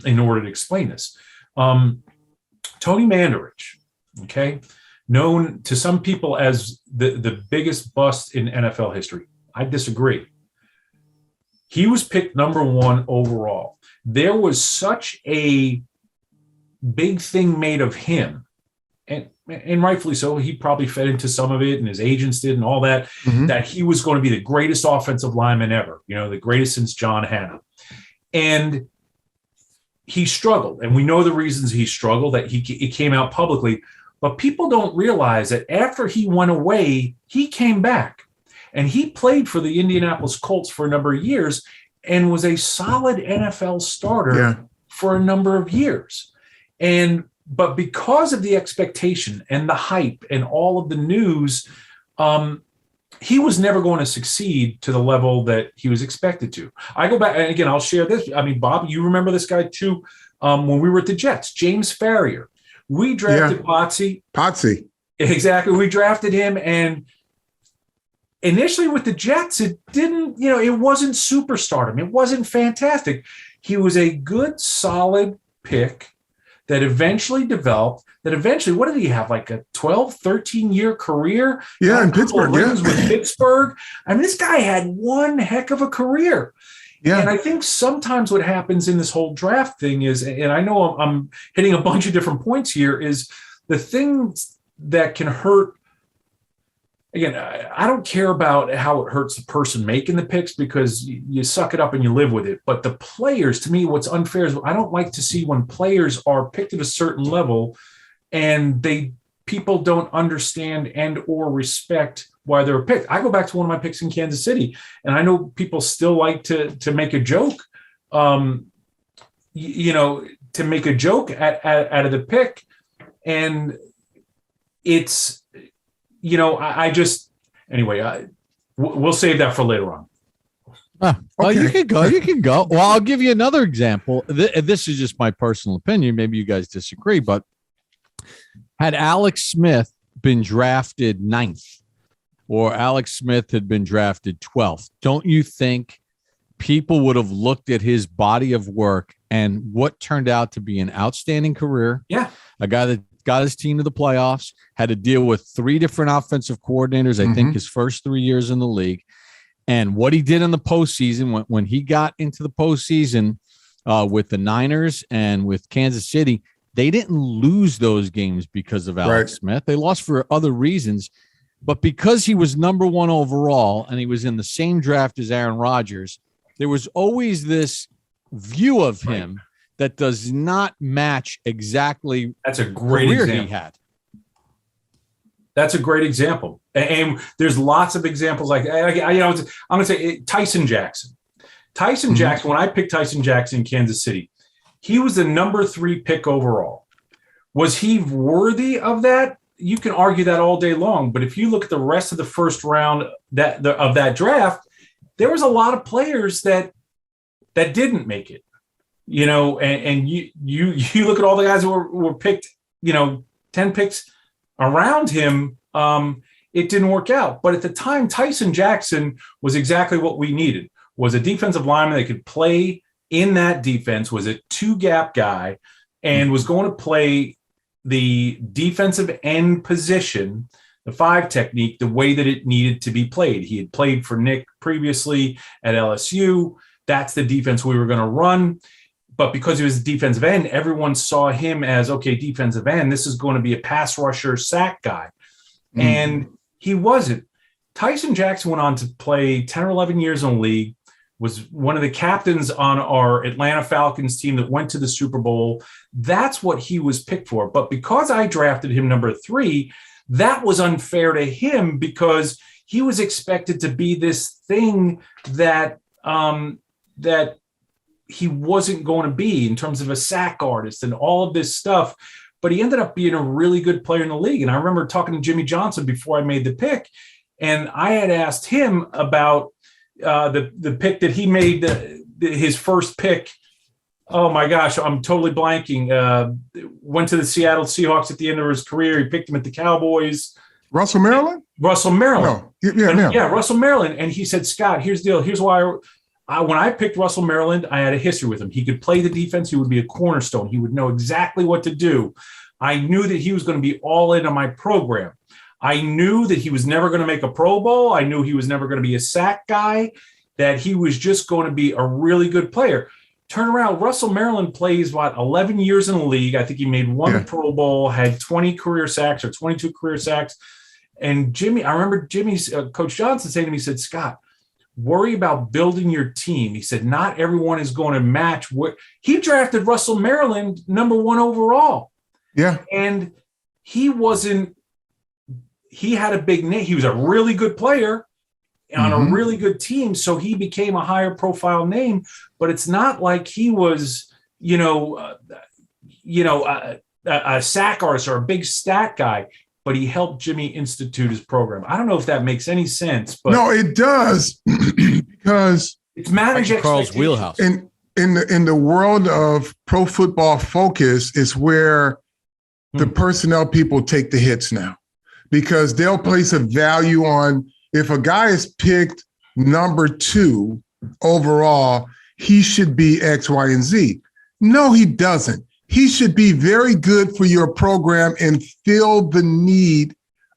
in order to explain this. Tony Mandarich, okay, known to some people as the biggest bust in NFL history. I disagree. He was picked number 1 overall. There was such a big thing made of him, and rightfully so. He probably fed into some of it, and his agents did, and all that, that he was going to be the greatest offensive lineman ever, the greatest since John Hanna. And he struggled, and we know the reasons he struggled, that it came out publicly. But people don't realize that after he went away, he came back, and he played for the Indianapolis Colts for a number of years and was a solid NFL starter for a number of years. But because of the expectation and the hype and all of the news, he was never going to succeed to the level that he was expected to. I go back, and again, I'll share this. I mean, Bob, you remember this guy too, when we were at the Jets, James Farrier. We drafted Potsy. Exactly. We drafted him, and initially with the Jets, it didn't, it wasn't superstardom. It wasn't fantastic. He was a good, solid pick that eventually developed, what did he have, like a 12, 13-year career? Yeah, in Pittsburgh. With Pittsburgh. I mean, this guy had one heck of a career. Yeah. And I think sometimes what happens in this whole draft thing is, and I know I'm hitting a bunch of different points here, is the things that can hurt. Again, I don't care about how it hurts the person making the picks, because you suck it up and you live with it. But the players, to me, what's unfair is I don't like to see when players are picked at a certain level and people don't understand and or respect why they were picked. I go back to one of my picks in Kansas City, and I know people still like to make a joke, to make a joke out of the pick. And it's, we'll save that for later on. Well, okay. You can go. Well, I'll give you another example. This is just my personal opinion. Maybe you guys disagree, but had Alex Smith been drafted 9th or Alex Smith had been drafted 12th, don't you think people would have looked at his body of work and what turned out to be an outstanding career? Yeah. A guy that got his team to the playoffs, had to deal with 3 different offensive coordinators, I think his first 3 years in the league. And what he did in the postseason, when he got into the postseason with the Niners and with Kansas City, they didn't lose those games because of Alex Smith. They lost for other reasons. But because he was number 1 overall and he was in the same draft as Aaron Rodgers, there was always this view of him that does not match exactly that's a great career example. He had. That's a great example. And there's lots of examples like, I'm going to say Tyson Jackson. Jackson, when I picked Tyson Jackson in Kansas City, he was the number 3 pick overall. Was he worthy of that? You can argue that all day long. But if you look at the rest of the first round of that draft, there was a lot of players that didn't make it. And you look at all the guys who were picked, 10 10 picks around him, it didn't work out. But at the time, Tyson Jackson was exactly what we needed, was a defensive lineman that could play in that defense, was a two-gap guy, and was going to play the defensive end position, the 5 technique, the way that it needed to be played. He had played for Nick previously at LSU. That's the defense we were going to run. But because he was a defensive end, everyone saw him as, okay, defensive end, this is going to be a pass rusher, sack guy. And he wasn't. Tyson Jackson went on to play 10 or 11 years in the league, was one of the captains on our Atlanta Falcons team that went to the Super Bowl. That's what he was picked for. But because I drafted him number 3, that was unfair to him because he was expected to be this thing that that he wasn't going to be in terms of a sack artist and all of this stuff. But he ended up being a really good player in the league. And I remember talking to Jimmy Johnson before I made the pick, and I had asked him about the pick that he made, his first pick. Oh my gosh, I'm totally blanking. Went to the Seattle Seahawks at the end of his career. He picked him at the Cowboys. Russell Maryland? Russell Maryland. No. Yeah, Russell Maryland. And he said, Scott, here's the deal. Here's why when I picked Russell Maryland, I had a history with him. He could play the defense. He would be a cornerstone. He would know exactly what to do. I knew that he was going to be all in on my program. I knew that he was never going to make a Pro Bowl. I knew he was never going to be a sack guy, that he was just going to be a really good player. Turn around, Russell Maryland plays, 11 years in the league. I think he made 1 Pro Bowl, had 20 career sacks or 22 career sacks. And I remember Jimmy's Coach Johnson saying to me, he said, Scott, worry about building your team. He said, not everyone is going to match he drafted Russell Maryland number 1 overall. Yeah. And he had a big name. He was a really good player on a really good team. So he became a higher profile name, but it's not like he was, a sack artist or a big stat guy, but he helped Jimmy institute his program. I don't know if that makes any sense, but no, it does because it's managed Carl's wheelhouse. In the world of Pro Football Focus is where the personnel people take the hits now, because they'll place a value on, if a guy is picked number 2 overall, he should be X, Y, and Z. No, he doesn't. He should be very good for your program and fill the need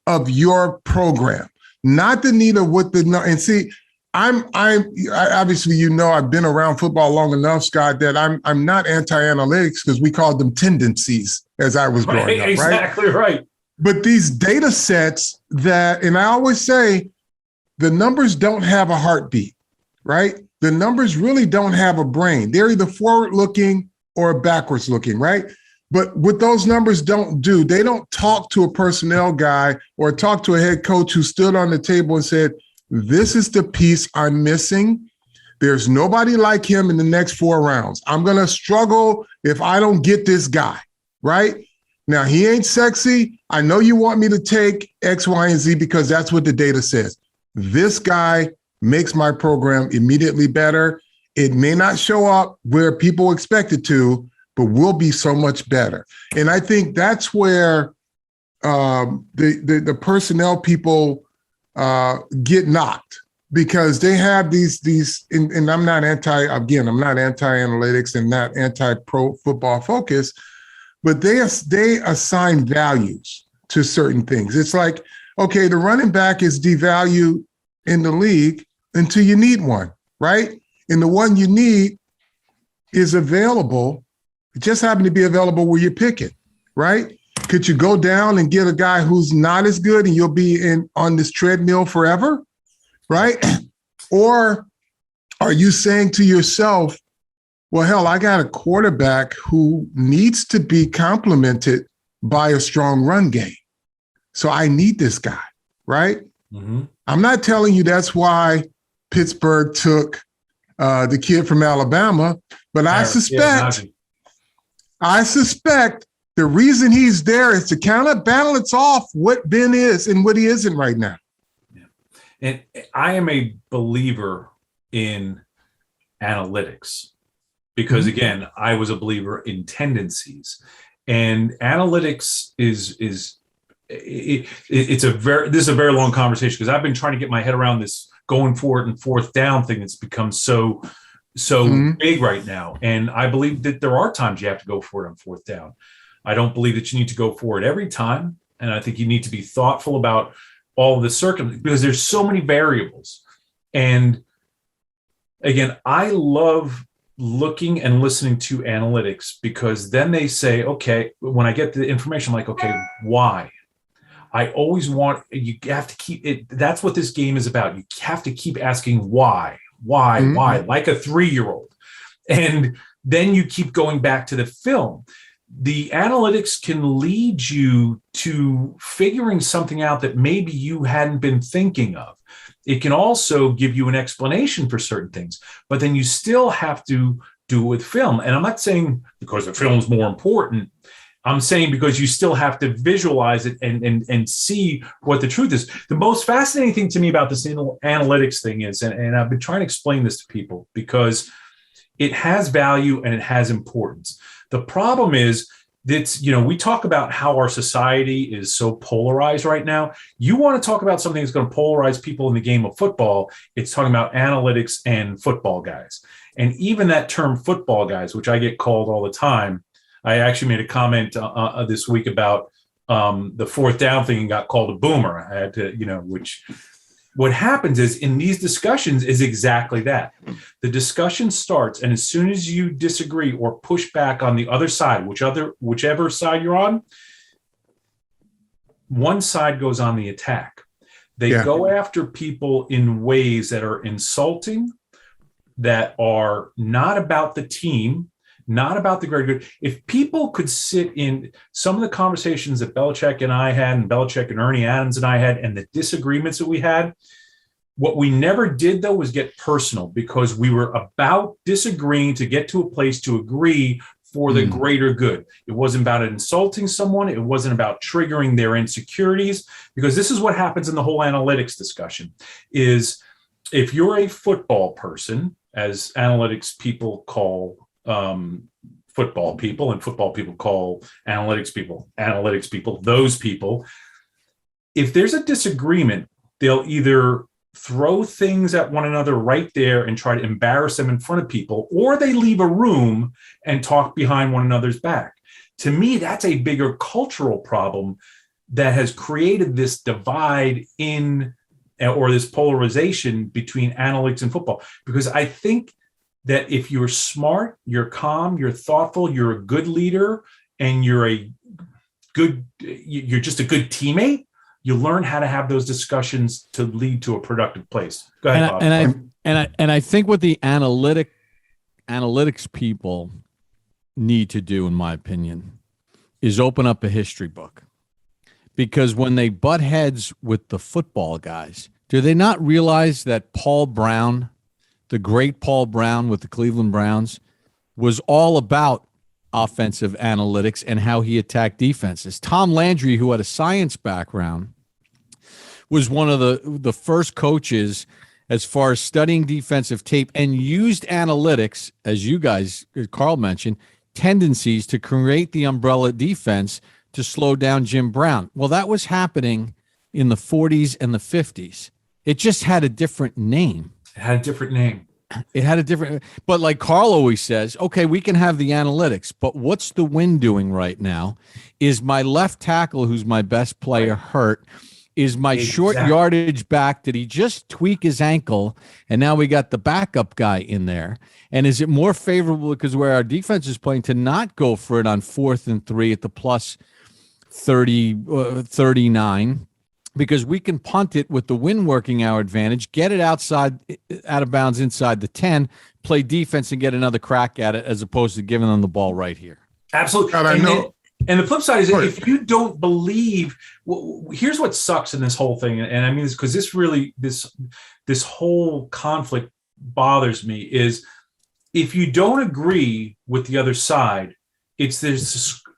of your program, not the need of what and see, I obviously, I've been around football long enough, Scott, that I'm not anti-analytics, because we called them tendencies as I was growing up, exactly right. But these data sets and I always say, the numbers don't have a heartbeat, right? The numbers really don't have a brain. They're either forward-looking or backwards looking, right? But what those numbers don't do, they don't talk to a personnel guy or talk to a head coach who stood on the table and said, this is the piece I'm missing. There's nobody like him in the next 4 rounds. I'm going to struggle if I don't get this guy, right? Now, he ain't sexy. I know you want me to take X, Y, and Z because that's what the data says. This guy makes my program immediately better. It may not show up where people expect it to, but will be so much better. And I think that's where the personnel people get knocked, because they have these, and I'm not anti-analytics and not anti-pro football focus, but they assign values to certain things. It's like, okay, the running back is devalued in the league until you need one, right? And the one you need is available. It just happened to be available where you pick it, right? Could you go down and get a guy who's not as good and you'll be on this treadmill forever, right? Or are you saying to yourself, well, hell, I got a quarterback who needs to be complemented by a strong run game. So I need this guy, right? Mm-hmm. I'm not telling you that's why Pittsburgh took the kid from Alabama, but I suspect the reason he's there is to kind of balance off what Ben is and what he isn't right now. Yeah. And I am a believer in analytics because, again, I was a believer in tendencies. And analytics this is a very long conversation, because I've been trying to get my head around this going for it and fourth down thing that's become so big right now. And I believe that there are times you have to go for it on fourth down. I don't believe that you need to go for it every time. And I think you need to be thoughtful about all of the circumstances, because there's so many variables. And again, I love looking and listening to analytics, because then they say, okay, when I get the information, I'm like, okay, why? I always you have to keep it. That's what this game is about. You have to keep asking why, like a 3-year-old. And then you keep going back to the film. The analytics can lead you to figuring something out that maybe you hadn't been thinking of. It can also give you an explanation for certain things, but then you still have to do it with film. And I'm not saying because the film is more important. I'm saying because you still have to visualize it and see what the truth is. The most fascinating thing to me about this analytics thing is, and I've been trying to explain this to people, because it has value and it has importance. The problem is that, we talk about how our society is so polarized right now. You want to talk about something that's going to polarize people in the game of football, it's talking about analytics and football guys. And even that term football guys, which I get called all the time. I actually made a comment this week about the fourth down thing and got called a boomer. I had to, which what happens is in these discussions is exactly that. The discussion starts, and as soon as you disagree or push back on the other side, whichever side you're on, one side goes on the attack. They go after people in ways that are insulting, that are not about the team, not about the greater good. If people could sit in some of the conversations that Belichick and I had, and Belichick and Ernie Adams and I had, and the disagreements that we had, what we never did, though, was get personal, because we were about disagreeing to get to a place to agree for the greater good. It wasn't about insulting someone. It wasn't about triggering their insecurities, because this is what happens in the whole analytics discussion is if you're a football person, as analytics people call football people, and football people call analytics people, those people, if there's a disagreement, they'll either throw things at one another right there and try to embarrass them in front of people, or they leave a room and talk behind one another's back. To me, that's a bigger cultural problem that has created this divide or this polarization between analytics and football. Because I think that if you're smart, you're calm, you're thoughtful, you're a good leader, and you're just a good teammate, you learn how to have those discussions to lead to a productive place. Go ahead, Bob. And I think what the analytics people need to do, in my opinion, is open up a history book. Because when they butt heads with the football guys, do they not realize that Paul Brown, the great Paul Brown with the Cleveland Browns, was all about offensive analytics and how he attacked defenses? Tom Landry, who had a science background, was one of the first coaches as far as studying defensive tape and used analytics, as you guys, Carl mentioned, tendencies to create the umbrella defense to slow down Jim Brown. Well, that was happening in the 40s and the 50s. It just had a different name. But like Carl always says, okay, we can have the analytics, but what's the wind doing right now? Is my left tackle, who's my best player, hurt? Is my short yardage back, did he just tweak his ankle, and now we got the backup guy in there? And is it more favorable, because where our defense is playing, to not go for it on 4th and 3 at the plus 39? Because we can punt it with the wind working our advantage, get it out of bounds inside the 10, play defense and get another crack at it, as opposed to giving them the ball right here. Absolutely. And the flip side is, if you don't believe, here's what sucks in this whole thing. And I mean, because this whole conflict bothers me, is if you don't agree with the other side,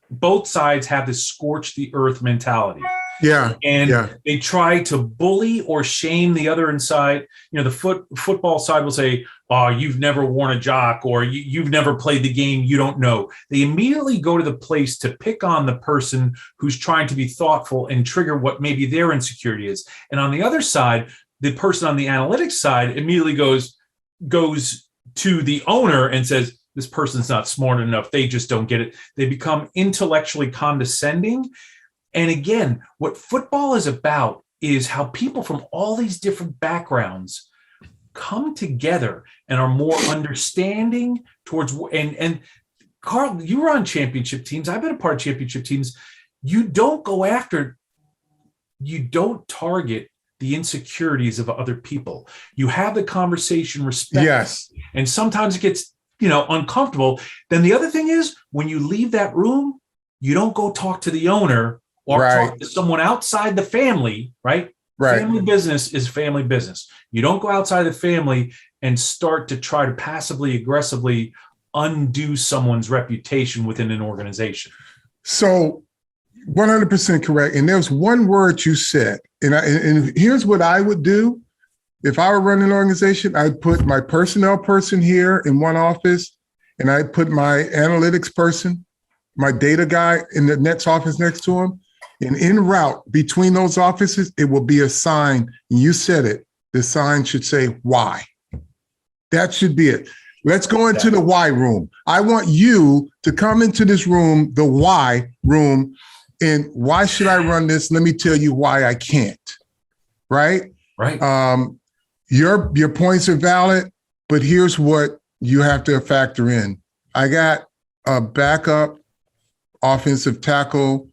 both sides have this scorch the earth mentality. Yeah. And they try to bully or shame the other inside. The football side will say, "Oh, you've never worn a jock," or "You've never played the game. You don't know." They immediately go to the place to pick on the person who's trying to be thoughtful and trigger what maybe their insecurity is. And on the other side, the person on the analytics side immediately goes to the owner and says, "This person's not smart enough. They just don't get it." They become intellectually condescending. And again, what football is about is how people from all these different backgrounds come together and are more understanding towards, and Carl, you were on championship teams. I've been a part of championship teams. You don't target the insecurities of other people. You have the conversation, respect. Yes. And sometimes it gets, uncomfortable. Then the other thing is, when you leave that room, you don't go talk to the owner or talk to someone outside the family, right? Family business is family business. You don't go outside the family and start to try to passively aggressively undo someone's reputation within an organization. So 100% correct. And there's one word you said, and here's what I would do. If I were running an organization, I'd put my personnel person here in one office, and I'd put my analytics person, my data guy in the next office next to him. And en route between those offices, it will be a sign. You said it. The sign should say why. That should be it. Let's go into the why room. I want you to come into this room, the why room. And why should I run this? Let me tell you why I can't. Right? Your points are valid, but here's what you have to factor in. I got a backup offensive tackle,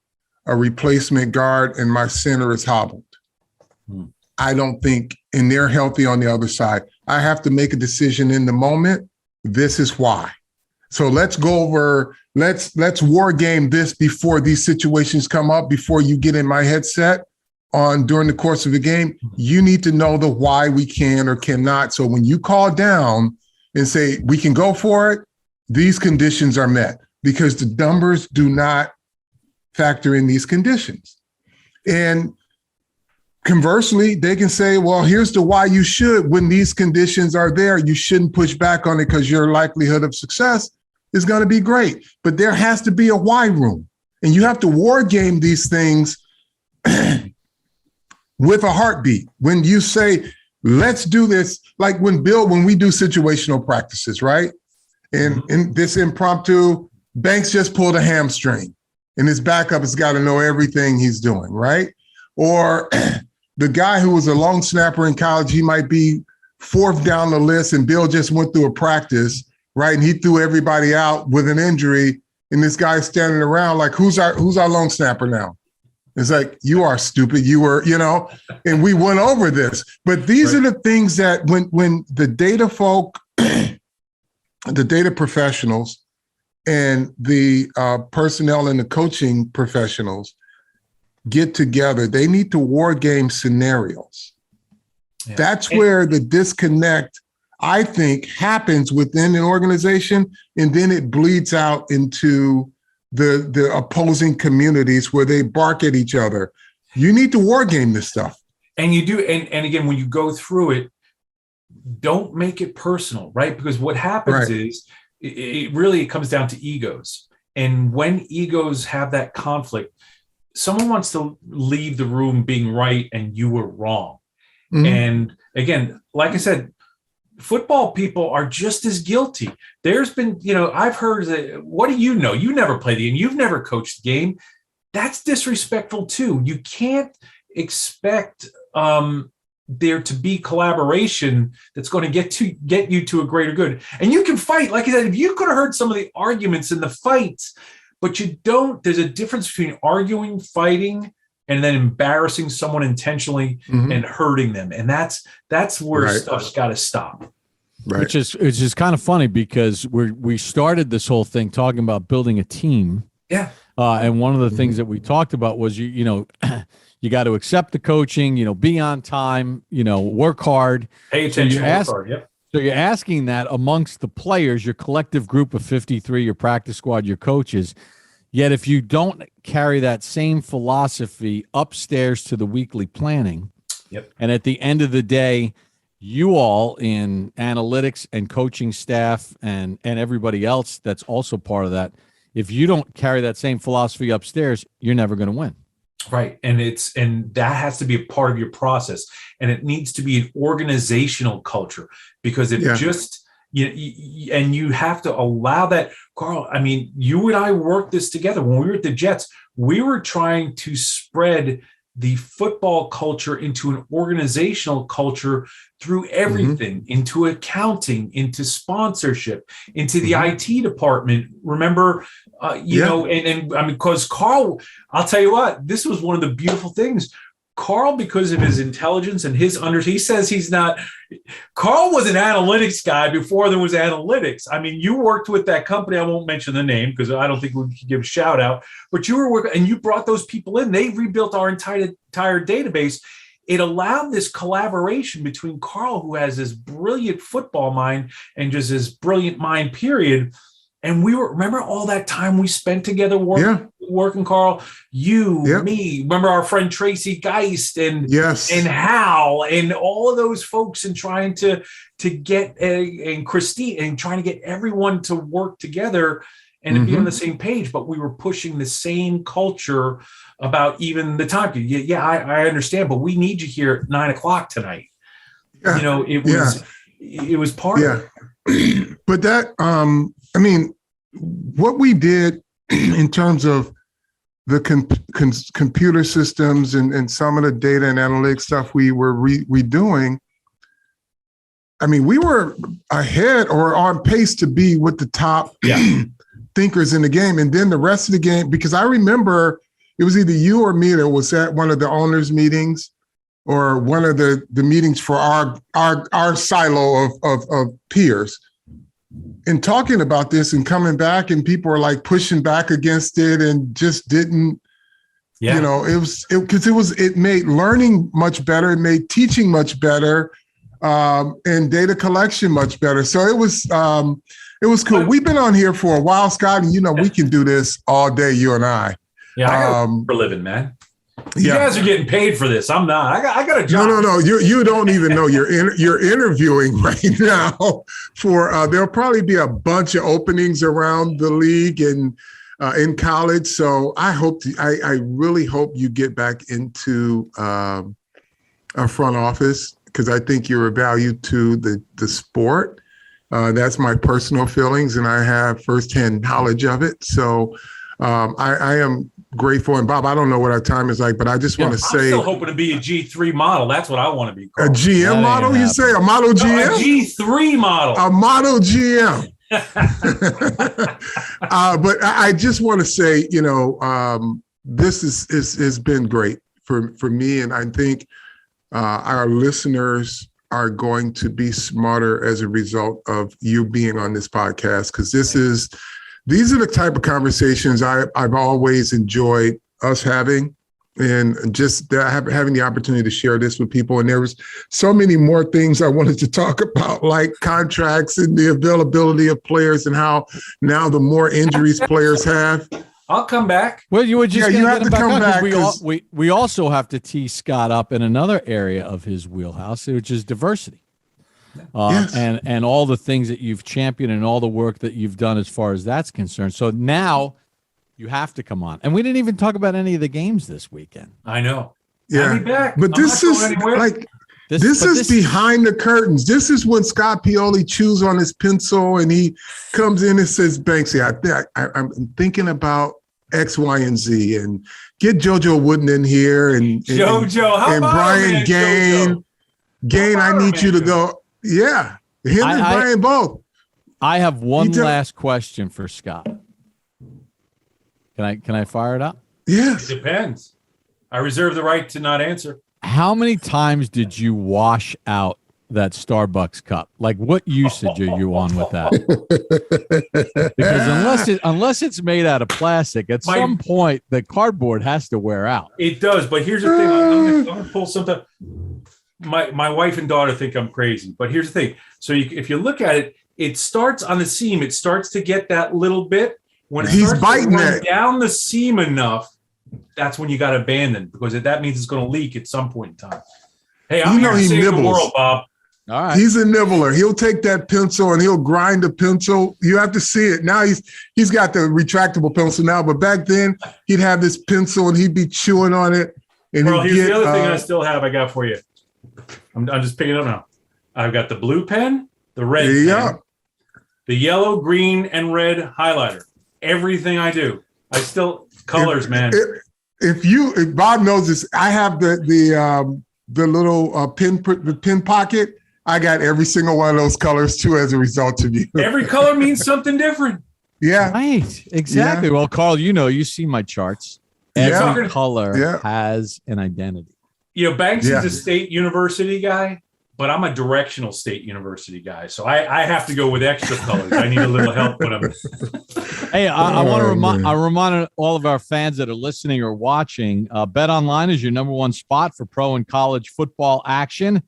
a replacement guard, and my center is hobbled. I don't think, and they're healthy on the other side. I have to make a decision in the moment. This is why. So let's go over, let's war game this before these situations come up, before you get in my headset during the course of the game. You need to know the why we can or cannot. So when you call down and say, we can go for it, these conditions are met, because the numbers do not factor in these conditions. And conversely, they can say, well, here's the why you should. When these conditions are there, you shouldn't push back on it because your likelihood of success is going to be great. But there has to be a why room. And you have to war game these things with a heartbeat. When you say, let's do this, like when we do situational practices, right? And in this impromptu, Banks just pulled a hamstring. And his backup has got to know everything he's doing, right? Or the guy who was a long snapper in college, he might be fourth down the list, and Bill just went through a practice, right? And he threw everybody out with an injury, and this guy's standing around like, who's our long snapper now? It's like, you are stupid. You were, and we went over this. But these are the things that when the data folk, the data professionals, and the personnel and the coaching professionals get together, they need to war game scenarios. Yeah. That's where the disconnect, I think, happens within an organization, and then it bleeds out into the opposing communities where they bark at each other. You need to war game this stuff. And you do. And again, when you go through it, don't make it personal, right? Because what happens is it comes down to egos. And when egos have that conflict, someone wants to leave the room being right and you were wrong. Mm-hmm. And again, like I said, football people are just as guilty. There's been, I've heard that, what do you know? You never played the game. You've never coached the game. That's disrespectful too. You can't expect there to be collaboration that's going to get you to a greater good. And you can fight. Like I said, if you could have heard some of the arguments in the fights, but you don't, there's a difference between arguing, fighting, and then embarrassing someone intentionally and hurting them. And that's where stuff's got to stop. Right. Which is kind of funny, because we started this whole thing talking about building a team. Yeah. And one of the things that we talked about was, you got to accept the coaching, be on time, work hard. Pay attention, work hard, yep. So you're asking that amongst the players, your collective group of 53, your practice squad, your coaches. Yet if you don't carry that same philosophy upstairs to the weekly planning, and at the end of the day, you all in analytics and coaching staff and everybody else that's also part of that, if you don't carry that same philosophy upstairs, you're never going to win. Right. And that has to be a part of your process, and it needs to be an organizational culture, because if just, and you have to allow that. Carl, I mean, you and I worked this together when we were at the Jets. We were trying to spread the football culture into an organizational culture through everything, into accounting, into sponsorship, into the IT department. Remember, you know, and I mean, because Carl, I'll tell you what, this was one of the beautiful things. Carl, because of his intelligence and he says he's not. Carl was an analytics guy before there was analytics. I mean, you worked with that company. I won't mention the name because I don't think we can give a shout out. But you were working, and you brought those people in. They rebuilt our entire database. It allowed this collaboration between Carl, who has this brilliant football mind, and just this brilliant mind, period. And remember all that time we spent together working, Carl, me, remember our friend Tracy Geist and Hal and all of those folks, and trying to get and Christine, and trying to get everyone to work together and to be on the same page. But we were pushing the same culture about even the time. I understand, but we need you here at 9:00 tonight. Yeah. You know, it was part of it. But that, I mean, what we did in terms of the computer systems and some of the data and analytics stuff we were redoing, I mean, we were ahead or on pace to be with the top thinkers in the game. And then the rest of the game, because I remember it was either you or me that was at one of the owners' meetings or one of the meetings for our silo of peers, and talking about this and coming back, and people are like pushing back against it and just didn't, you know, it made learning much better. It made teaching much better, and data collection much better. So it was cool. We've been on here for a while, Scott, and you know, we can do this all day, you and I. Yeah, I got for a living, man. You guys are getting paid for this. I'm not. I got a job. No. You don't even know you're interviewing right now for. There'll probably be a bunch of openings around the league and in college. So I really hope you get back into a front office, because I think you're a value to the sport. That's my personal feelings, and I have firsthand knowledge of it. So I am grateful. And Bob, I don't know what our time is like, but I just want to say, I'm still hoping to be a G3 model. That's what I want to be called. A GM model, you say? A model GM? No, a G3 model. A model GM. But I just want to say, you know, this has been great for me. And I think our listeners are going to be smarter as a result of you being on this podcast, because these are the type of conversations I've always enjoyed us having, and just having the opportunity to share this with people. And there was so many more things I wanted to talk about, like contracts and the availability of players, and how now the more injuries players have. I'll come back. Well, you would just you have to come back. We also have to tee Scott up in another area of his wheelhouse, which is diversity. And all the things that you've championed and all the work that you've done as far as that's concerned. So now you have to come on. And we didn't even talk about any of the games this weekend. I know. Yeah. I'll be back. But this is like, this is behind the curtains. This is when Scott Pioli chews on his pencil and he comes in and says, Banksy, I'm thinking about X, Y, and Z, and get JoJo Wooden in here and Brian Gain. Gain, I need you to go. Yeah, him and Brian both. I have one last question for Scott. Can I fire it up? Yes. It depends. I reserve the right to not answer. How many times did you wash out that Starbucks cup? Like, what usage are you on with that? Because unless it's made out of plastic, at some point the cardboard has to wear out. It does, but here's the thing. I'm gonna pull something. My wife and daughter think I'm crazy, but here's the thing. So if you look at it, it starts on the seam. It starts to get that little bit, When it He's starts biting to run it down the seam enough, that's when you got to abandon, because that means it's going to leak at some point in time. Hey, I'm here to save the world, Bob. All right. He's a nibbler. He'll take that pencil and he'll grind the pencil. You have to see it. Now he's got the retractable pencil now, but back then he'd have this pencil and he'd be chewing on it. And Carl, here's the other thing I still have. I got for you. I'm just picking it up now. I've got the blue pen, the red pen, the yellow, green, and red highlighter. Everything I do, I still colors, man. If Bob knows this, I have the little pin pocket. I got every single one of those colors too as a result of you. Every color means something different. Yeah. Right. Exactly. Yeah. Well, Carl, you see my charts. Every color has an identity. Banksy's a state university guy, but I'm a directional state university guy. So I have to go with extra colors. I need a little help when I'm. Hey, I want to remind all of our fans that are listening or watching, BetOnline is your number one spot for pro and college football action.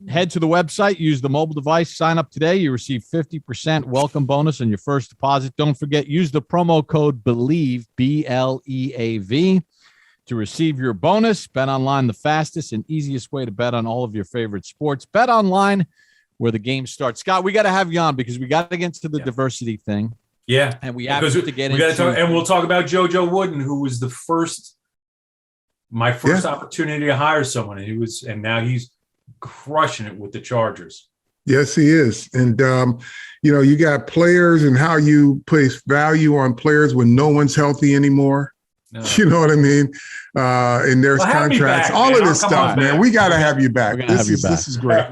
Head to the website, use the mobile device, sign up today. You receive 50% welcome bonus on your first deposit. Don't forget, use the promo code BELIEVE, BLEAV, to receive your bonus. BetOnline, the fastest and easiest way to bet on all of your favorite sports. BetOnline, where the game starts. Scott, we got to have you on because we got to get into the diversity thing. Yeah. And we have to get into and we'll talk about JoJo Wooden, who was my first opportunity to hire someone. And now he's crushing it with the Chargers. Yes, he is. And, you got players and how you place value on players when no one's healthy anymore. No. You know what I mean? And there's contracts, all of this stuff, man. We got to have you back. This is great.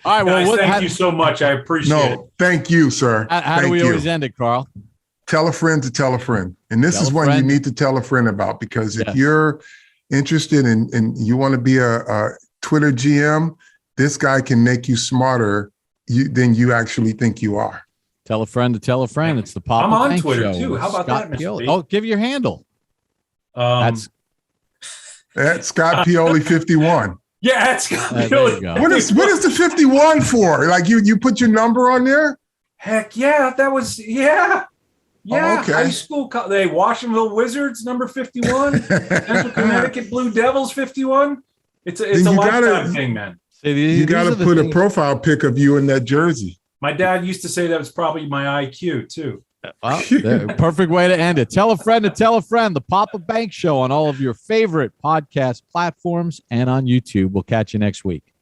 All right. Well, thank you so much. I appreciate it. Thank you, sir. How do we always end it, Carl? Tell a friend to tell a friend. And this is one you need to tell a friend about, because if you're interested and you want to be a Twitter GM, this guy can make you smarter than you actually think you are. Tell a friend to tell a friend. It's the Papa I'm on Bank Twitter Show too. How about Scott that, Mr. Pioli. Oh, give your handle. That's Scott Pioli 51. Yeah, that's Scott Pioli. What is the 51 for? Like you put your number on there? Heck yeah, that was Yeah, okay. High school. They Washingtonville Wizards number 51. Central Connecticut Blue Devils 51. It's a lifetime thing, man. You got to put a profile pic of you in that jersey. My dad used to say that was probably my IQ too. Well, perfect way to end it. Tell a friend to tell a friend. The Papa Bank Show on all of your favorite podcast platforms and on YouTube. We'll catch you next week.